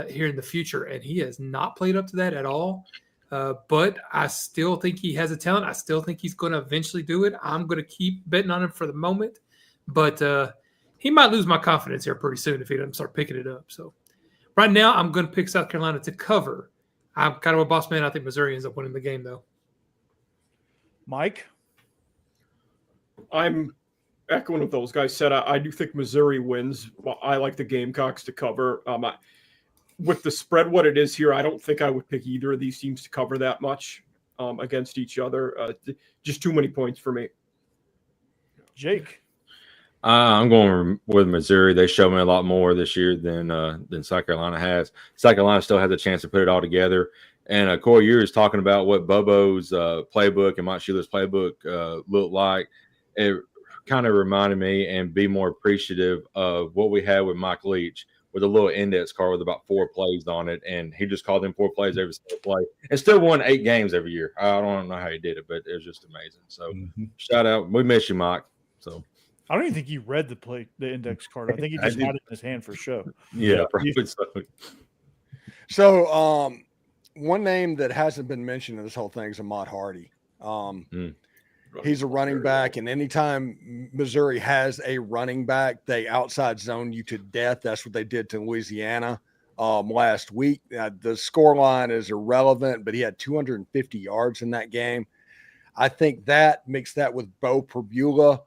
E: here in the future. And he has not played up to that at all. But I still think he has a talent. I still think he's going to eventually do it. I'm going to keep betting on him for the moment. But he might lose my confidence here pretty soon if he doesn't start picking it up. So right now, I'm going to pick South Carolina to cover. I'm kind of a boss man. I think Missouri ends up winning the game, though.
A: Mike?
F: I'm echoing what those guys said. I do think Missouri wins. I like the Gamecocks to cover. With the spread what it is here, I don't think I would pick either of these teams to cover that much against each other. Just too many points for me.
A: Jake?
D: I'm going with Missouri. They showed me a lot more this year than South Carolina has. South Carolina still has a chance to put it all together. And Corey, you was talking about what Bobo's playbook and Mike Sheila's playbook looked like. It kind of reminded me and be more appreciative of what we had with Mike Leach with a little index card with about 4 plays on it. And he just called in 4 plays every single play and still won 8 games every year. I don't know how he did it, but it was just amazing. So shout out. We miss you, Mike. So
A: I don't even think he read the index card. I think he just had it in his hand for show.
D: Yeah, probably so.
B: So one name that hasn't been mentioned in this whole thing is Ahmad Hardy. He's a running back, and anytime Missouri has a running back, they outside zone you to death. That's what they did to Louisiana last week. The score line is irrelevant, but he had 250 yards in that game. I think that mixed that with Bo Perbula,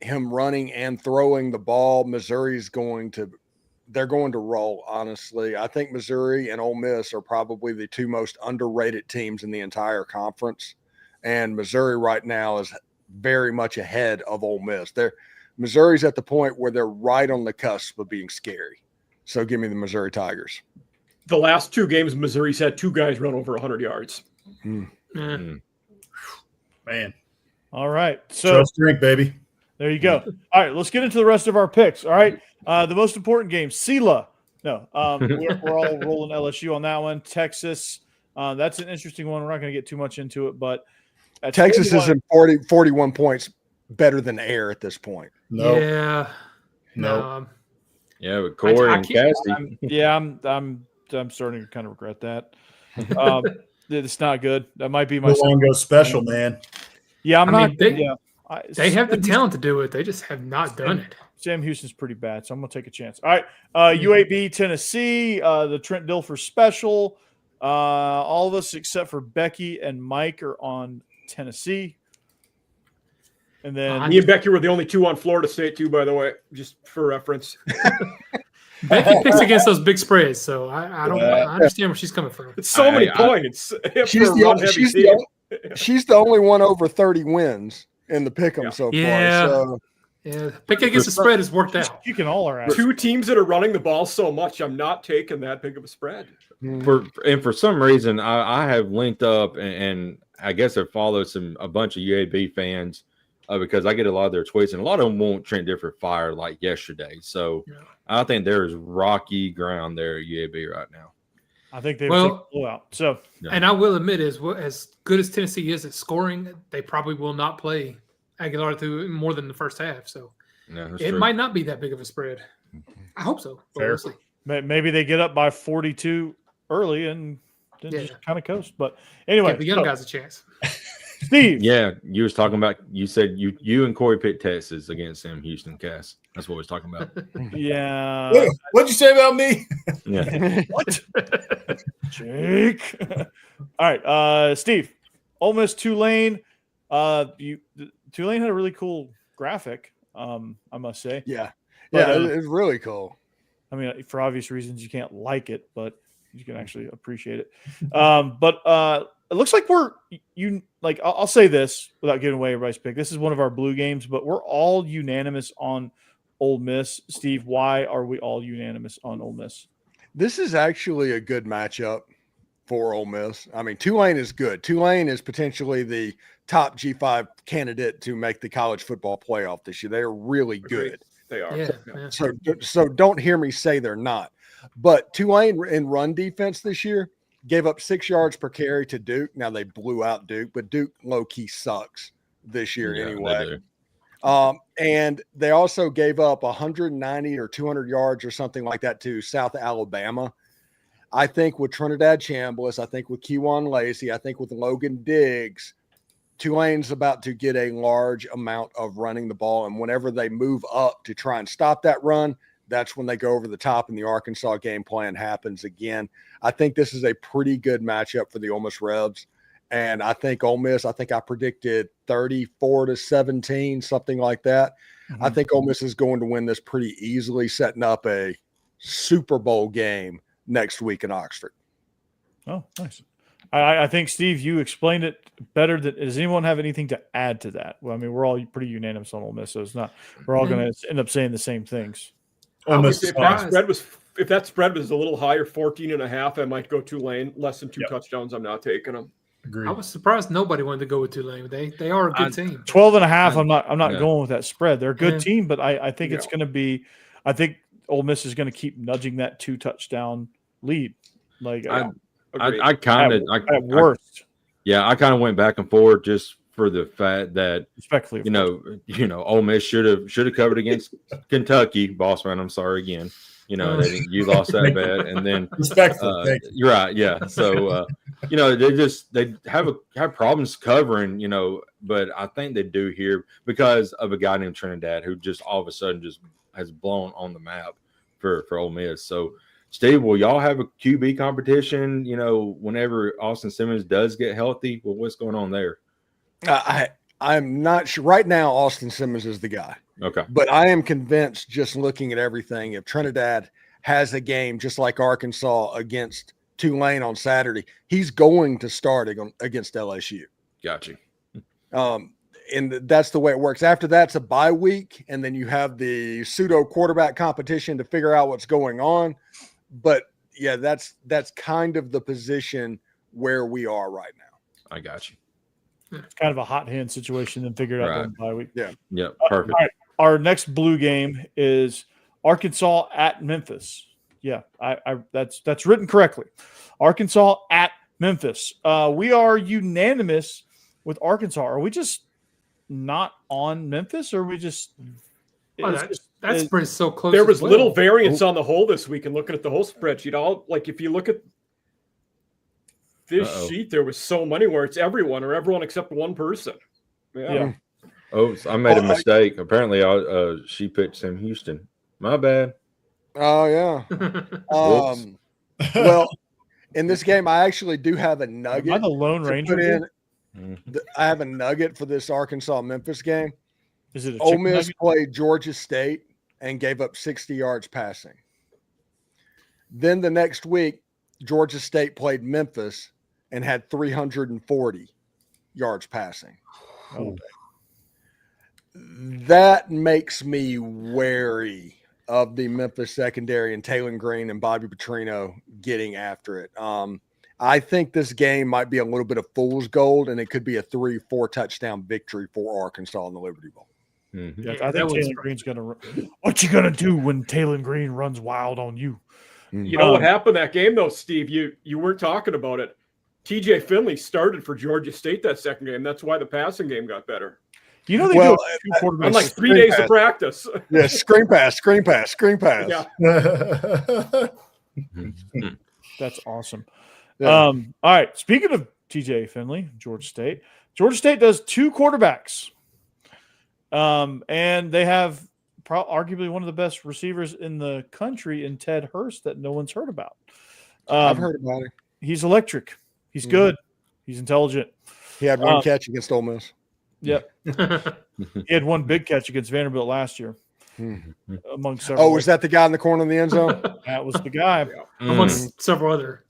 B: him running and throwing the ball, Missouri's they're going to roll, honestly. I think Missouri and Ole Miss are probably the 2 most underrated teams in the entire conference. And Missouri right now is very much ahead of Ole Miss. Missouri's at the point where they're right on the cusp of being scary. So give me the Missouri Tigers.
F: The last 2 games, Missouri's had 2 guys run over 100 yards.
C: Man.
A: All right. So
C: Trust Drink, baby.
A: there you go. All right, let's get into the rest of our picks. All right. The most important game, SELA. No, we're all rolling LSU on that one. Texas. That's an interesting one. We're not going to get too much into it, but
B: Texas is in 41 points better than Air at this point.
C: No.
E: Yeah.
C: No.
D: Yeah, with Corey and Cassie.
A: I'm starting to kind of regret that. It's not good. That might be my
C: Longo special, man.
A: Yeah,
E: I mean, they have the
A: Sam
E: talent to do it. They just have not done it.
A: Sam Houston's pretty bad, so I'm gonna take a chance. All right, UAB Tennessee, the Trent Dilfer special. All of us except for Becky and Mike are on Tennessee. And then
F: me and Becky were the only two on Florida State too, by the way, just for reference.
E: Becky picks against those big spreads, so I understand where she's coming from.
F: It's so many points.
B: She's the only one over 30 wins in the pick'em so far. So.
E: Yeah, picking against the spread has worked out.
A: You can all are out.
F: Two teams that are running the ball so much, I'm not taking that big of a spread.
D: For some reason, I have linked up and I guess I followed a bunch of UAB fans because I get a lot of their tweets, and a lot of them want Trent Dilfer fired like yesterday. So I think there is rocky ground there at UAB right now.
A: I think they will blow out. So,
E: and I will admit, as good as Tennessee is at scoring, they probably will not play Aguilar through more than the first half. So it might not be that big of a spread. I hope so. But we'll see.
A: Maybe they get up by 42 early and then just kind of coast. But anyway,
E: give the young guys a chance.
A: Steve.
D: Yeah, you was talking about. You said you and Corey picked Texas against Sam Houston. Cass. That's what we was talking about.
A: Yeah.
C: What'd you say about me?
D: Yeah.
A: What? Jake. All right, Steve. Ole Miss Tulane. Tulane had a really cool graphic. I must say.
B: Yeah.
A: But,
B: it's really cool.
A: I mean, for obvious reasons, you can't like it, but you can actually appreciate it. But it looks like I'll say this without giving away everybody's pick. This is one of our blue games, but we're all unanimous on Ole Miss. Steve, why are we all unanimous on Ole Miss?
B: This is actually a good matchup for Ole Miss. I mean, Tulane is good. Tulane is potentially the top G5 candidate to make the college football playoff this year. They are really good.
F: They are.
E: Yeah.
B: So don't hear me say they're not. But Tulane in run defense this year gave up 6 yards per carry to Duke. Now they blew out Duke, but Duke low-key sucks this year anyway. And they also gave up 190 or 200 yards or something like that to South Alabama. I think with Trinidad Chambliss, I think with Kejuan Lacey, I think with Logan Diggs, Tulane's about to get a large amount of running the ball. And whenever they move up to try and stop that run, that's when they go over the top and the Arkansas game plan happens again. I think this is a pretty good matchup for the Ole Miss Rebs. And I think Ole Miss, I predicted 34-17, something like that. Mm-hmm. I think Ole Miss is going to win this pretty easily, setting up a Super Bowl game next week in Oxford.
A: Oh, nice. I think, Steve, you explained it better. Does anyone have anything to add to that? Well, I mean, we're all pretty unanimous on Ole Miss, so it's not. We're all going to end up saying the same things.
F: If that spread was a little higher, 14.5, I might go Tulane. Less than 2 touchdowns, I'm not taking them.
C: Agreed.
E: I was surprised nobody wanted to go with Tulane. They are a good team.
A: 12.5. I'm not going with that spread. They're a good team, but I think it's going to be. I think Ole Miss is going to keep nudging that 2 touchdown lead. Like
D: I kind of
A: at worst.
D: I kind of went back and forth just for the fact that
A: respectfully,
D: Ole Miss should have covered against Kentucky. Boss man, I'm sorry again. You lost that bet, and then you're right. Yeah, so they have problems covering. But I think they do here because of a guy named Trinidad who just all of a sudden just has blown on the map for Ole Miss. So, Steve, will y'all have a QB competition? Whenever Austin Simmons does get healthy, well, what's going on there?
B: I'm not sure. Right now, Austin Simmons is the guy.
D: Okay.
B: But I am convinced, just looking at everything, if Trinidad has a game just like Arkansas against Tulane on Saturday, he's going to start against LSU.
D: Gotcha.
B: And that's the way it works. After that's a bye week, and then you have the pseudo quarterback competition to figure out what's going on. But yeah, that's kind of the position where we are right now.
D: I got you.
A: It's kind of a hot hand situation, then figure it out during bye week.
B: Yeah,
D: perfect.
A: All right. Our next blue game is Arkansas at Memphis. Yeah, that's written correctly. Arkansas at Memphis. We are unanimous with Arkansas. Are we just not on Memphis, or are we just?
E: That spread is so close.
F: There was little variance on the whole this week, and looking at the whole spreadsheet. If you look at this sheet, there was so many where it's everyone or everyone except one person. Yeah.
D: Oh, I made a mistake. Apparently, she picked Sam Houston. My bad.
B: Oh yeah. Well, in this game, I actually do have a nugget.
A: Am I the Lone Ranger?
B: I have a nugget for this Arkansas-Memphis game.
A: Is it
B: Ole Miss played Georgia State and gave up 60 yards passing. Then the next week, Georgia State played Memphis and had 340 yards passing.
A: Oh.
B: That makes me wary of the Memphis secondary and Taylor Green and Bobby Petrino getting after it. I think this game might be a little bit of fool's gold, and it could be a 3-4 touchdown victory for Arkansas in the Liberty Bowl.
D: Mm-hmm.
A: Yeah, I think Taylor Green's going to – what you going to do when Taylor Green runs wild on you?
F: You know what happened that game, though, Steve? You weren't talking about it. TJ Finley started for Georgia State that second game. That's why the passing game got better.
A: You know they do two quarterbacks.
F: On like 3 days of practice.
B: Yeah, screen pass.
F: Yeah.
A: That's awesome.
B: Yeah.
A: All right. Speaking of TJ Finley, Georgia State does 2 quarterbacks. And they have arguably one of the best receivers in the country in Ted Hurst that no one's heard about.
B: I've heard about him.
A: He's electric. He's good. He's intelligent.
B: He had one catch against Ole Miss.
A: Yep. He had one big catch against Vanderbilt last year. Among several.
B: Oh, was that the guy in the corner of the end zone?
A: That was the guy.
E: Amongst several other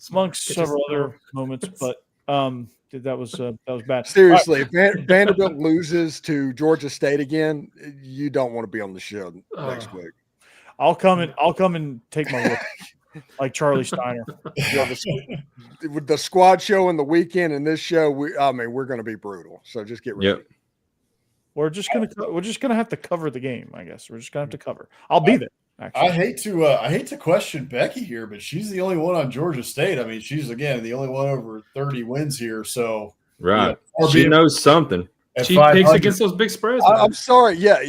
A: moments, but that was bad.
B: Seriously, if Vanderbilt loses to Georgia State again, you don't want to be on the show next week.
A: I'll come and take my look. Like Charlie Steiner.
B: With the squad show and the weekend and this show, we're going to be brutal. So just get ready.
D: Yep.
A: We're just gonna have to cover the game. I guess we're just gonna have to cover. I'll be there. Actually.
C: I hate to question Becky here, but she's the only one on Georgia State. I mean, she's again the only one over 30 wins here. So
D: right, she knows something.
E: She picks against those big spreads.
B: I'm sorry. Yeah,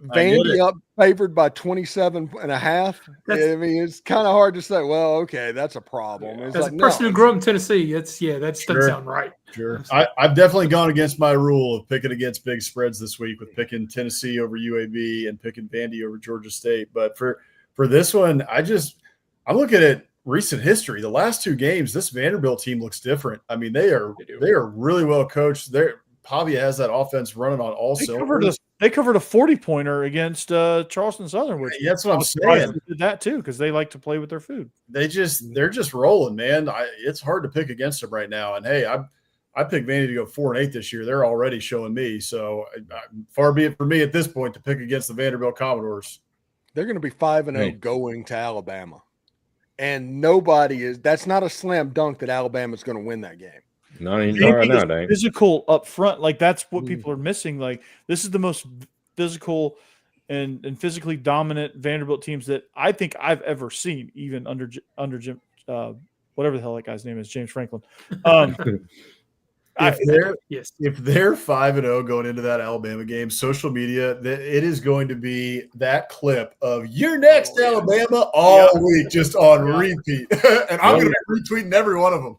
B: Vandy up favored by 27.5. I mean, it's kind of hard to say. Well, okay, that's a problem.
E: As a person who grew up in Tennessee, that doesn't sound right.
C: Sure, I've definitely gone against my rule of picking against big spreads this week with picking Tennessee over UAB and picking Vandy over Georgia State. But for this one, I'm looking at recent history. The last 2 games, this Vanderbilt team looks different. I mean, they are really well coached. Pavia has that offense running on all cylinders.
A: They covered a 40-pointer against Charleston Southern, which
C: that's what I'm saying.
A: They did that too because they like to play with their food.
C: They're just rolling, man. It's hard to pick against them right now. And hey, I picked Vandy to go 4-8 this year. They're already showing me. So far be it for me at this point to pick against the Vanderbilt Commodores.
B: They're going to be 5-0 going to Alabama, and that's not a slam dunk that Alabama's going to win that game.
D: Not right now, Dane.
A: Physical up front, like that's what people are missing. Like this is the most physical and physically dominant Vanderbilt teams that I think I've ever seen, even under Jim, whatever the hell that guy's name is, James Franklin.
C: If they're 5-0 going into that Alabama game, social media, it is going to be that clip of "You're next, Alabama" all week, just on repeat, and I'm going to be retweeting every one of them.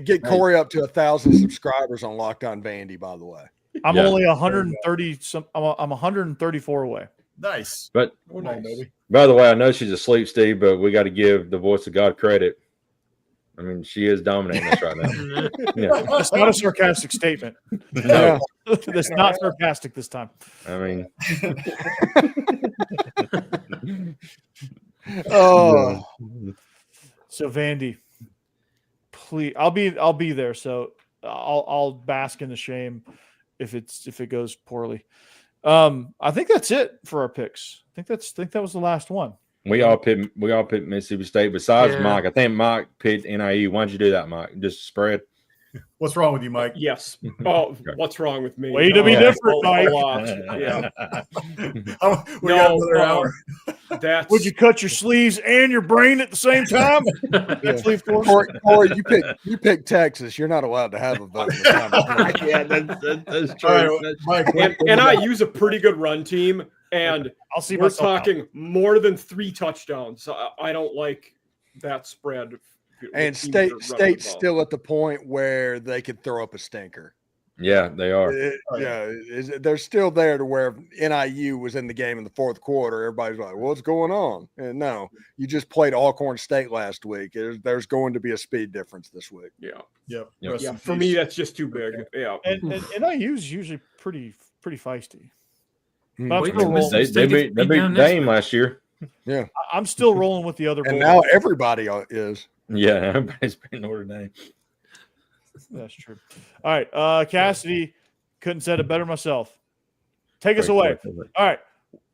B: Get Corey up to 1,000 subscribers on Locked On Vandy. By the way,
A: I'm only 130. I'm 134 away.
C: Nice,
D: but by the way, I know she's asleep, Steve, but we got to give the voice of God credit. I mean, she is dominating us right now. Yeah.
A: It's not a sarcastic statement. No. It's not sarcastic this time.
D: I mean,
A: so Vandy, please, I'll be there. So I'll bask in the shame if it goes poorly. I think that's it for our picks. I think that was the last one.
D: We all picked Mississippi State besides Mike. I think Mike picked NIU. Why'd you do that, Mike? Just spread.
C: What's wrong with you, Mike?
F: Yes. Oh, what's wrong with me?
A: Way to be different, Mike.
F: Yeah.
C: We got another hour.
A: Would you cut your sleeves and your brain at the same time?
B: Corey, you picked Texas. You're not allowed to have a vote.
D: Yeah, that's true.
F: Right, Mike, and I use a pretty good run team, and we're talking more than 3 touchdowns. I don't like that spread
B: And State's still at the point where they could throw up a stinker.
D: Yeah, they are.
B: They're still there to where NIU was in the game in the fourth quarter. Everybody's like, what's going on? And no, you just played Alcorn State last week. There's going to be a speed difference this week.
F: Yeah. For me, that's just too big. Yeah.
A: And NIU is usually pretty feisty. But
D: They beat Dame last year.
B: Yeah.
A: I'm still rolling with the other.
B: And now everybody is.
D: Yeah, everybody's beating Notre Dame.
A: That's true. All right. Cassidy couldn't said it better myself. Take us away. All right.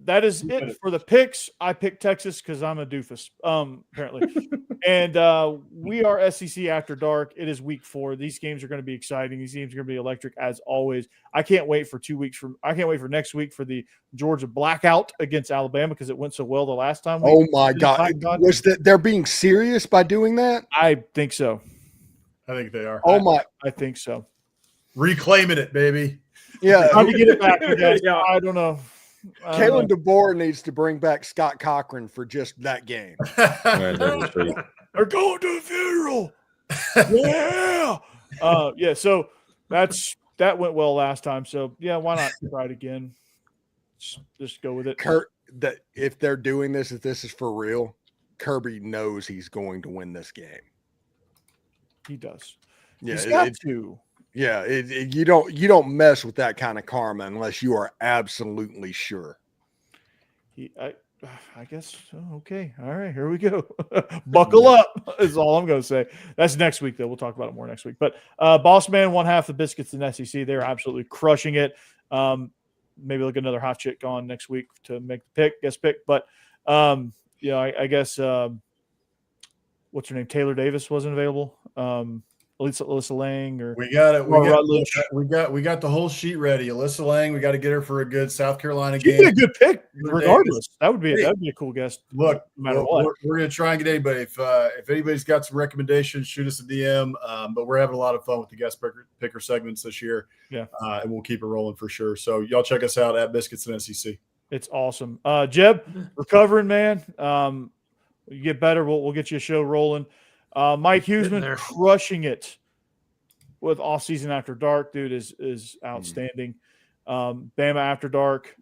A: That is it for the picks. I picked Texas because I'm a doofus, apparently. And we are SEC After Dark. It is week 4. These games are going to be exciting. These games are going to be electric as always. I can't wait for next week for the Georgia blackout against Alabama because it went so well the last time.
B: Oh my God. Was that they're being serious by doing that?
A: I think so.
C: I think they are.
B: Oh my!
A: I think so.
C: Reclaiming it, baby.
B: Yeah,
A: how to get it back? Yeah, I don't know.
B: Kalen DeBoer needs to bring back Scott Cochran for just that game.
A: They're going to the funeral. Yeah. Yeah. So that went well last time. So yeah, why not try it again? Just go with it.
B: Kurt, that if they're doing this, if this is for real, Kirby knows he's going to win this game.
A: He does.
B: Yeah,
A: he's got to.
B: Yeah, you don't mess with that kind of karma unless you are absolutely sure.
A: I guess so. Okay. All right, here we go. Buckle up is all I'm going to say. That's next week, though. We'll talk about it more next week. But Boss Man won half the biscuits in SEC. They're absolutely crushing it. Maybe look at another hot chick on next week to make the guest pick. But I guess what's her name? Taylor Davis wasn't available. Alyssa Lang, or
C: we got it. We got the whole sheet ready. Alyssa Lang, we got to get her for a good South Carolina game.
A: She'd be a good pick, regardless. That would be a cool guest.
C: Look,
A: no matter what.
C: We're going to try and get anybody. If anybody's got some recommendations, shoot us a DM. But we're having a lot of fun with the guest picker segments this year.
A: Yeah,
C: and we'll keep it rolling for sure. So y'all check us out at Biscuits and SEC.
A: It's awesome. Jeb, recovering, man. You get better. We'll get you a show rolling. Mike Huseman crushing it with Off Season After Dark. Dude is outstanding. Bama After Dark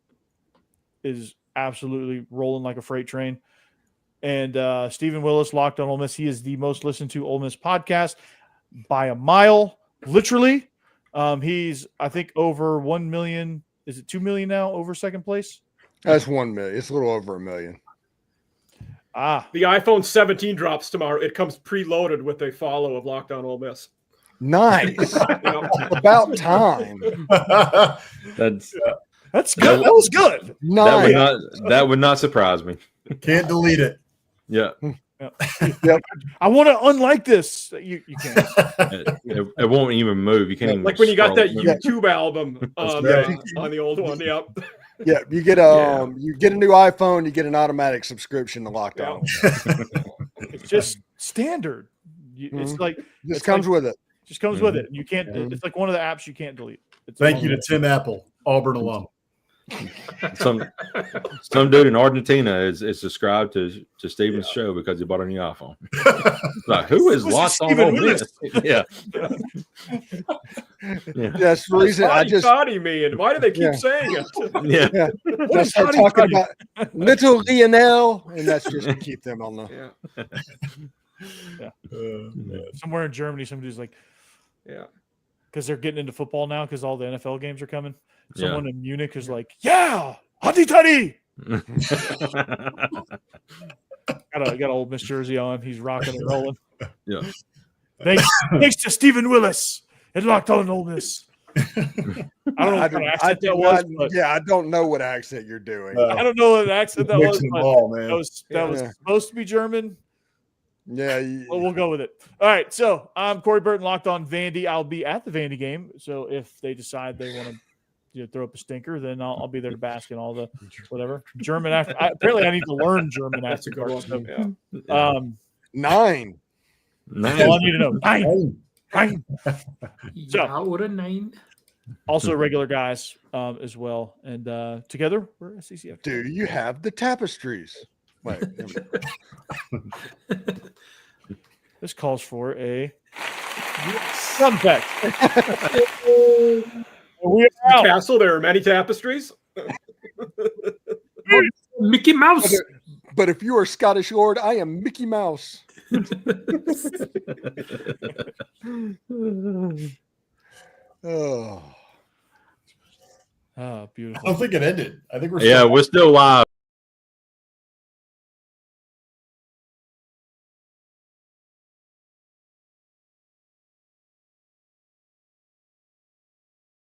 A: is absolutely rolling like a freight train. And Stephen Willis, Locked on Ole Miss. He is the most listened to Ole Miss podcast by a mile, literally. He's, I think, over 1 million. Is it 2 million now over second place?
B: That's 1 million. It's a little over 1 million.
F: The iPhone 17 drops tomorrow. It comes preloaded with a follow of Locked on Ole Miss.
B: Nice. About time.
D: That's
A: good. That was good.
B: Nice.
D: That would not surprise me.
C: Can't delete it.
D: Yeah.
B: Yep.
A: I want to unlike this. You can't.
D: It won't even move. You can't even
F: like when you got that YouTube album on the old one. Yep.
B: Yeah, you get a new iPhone, you get an automatic subscription to Locked On.
A: It's just standard. It's like
B: just comes with it.
A: Just comes with it. You can't. It's like one of the apps you can't delete.
C: Thank you to Tim Apple, Auburn alum.
D: Some dude in Argentina is subscribed to Steven's show because he bought a new iPhone. Like, who is Locked on Ole Miss? Yeah.
B: That's the reason I just
F: thought he mean. Why do they keep saying it?
B: Yeah. Let's start talking about little Lionel, and that's just to keep them on the
A: somewhere in Germany, somebody's like, because they're getting into football now because all the NFL games are coming. Someone in Munich is like, Huddy Tuddy. got old Miss jersey on. He's rocking and rolling.
D: Yeah.
A: Thanks to Stephen Willis. It Locked on Ole Miss. I don't know what accent that was.
B: I don't know what accent you're doing.
A: I don't know what accent that was.
C: That
A: was supposed to be German.
B: Yeah.
A: Well, we'll go with it. All right. So I'm Corey Burton, Locked on Vandy. I'll be at the Vandy game. So if they decide they want to throw up a stinker, then I'll be there to bask in all the whatever German after. Apparently, I need to learn German after. So,
B: 9.
A: That's all I need to know. 9.
E: So what a 9.
A: Also, regular guys as well, and together we're SEC.
B: Do you have the tapestries? Wait.
A: This calls for a sound effect. We are out.
F: Castle, there are many tapestries.
E: Mickey Mouse.
B: But if you are Scottish Lord, I am Mickey Mouse. Oh.
A: Oh, beautiful.
C: I don't think it ended. I think
D: we're still live.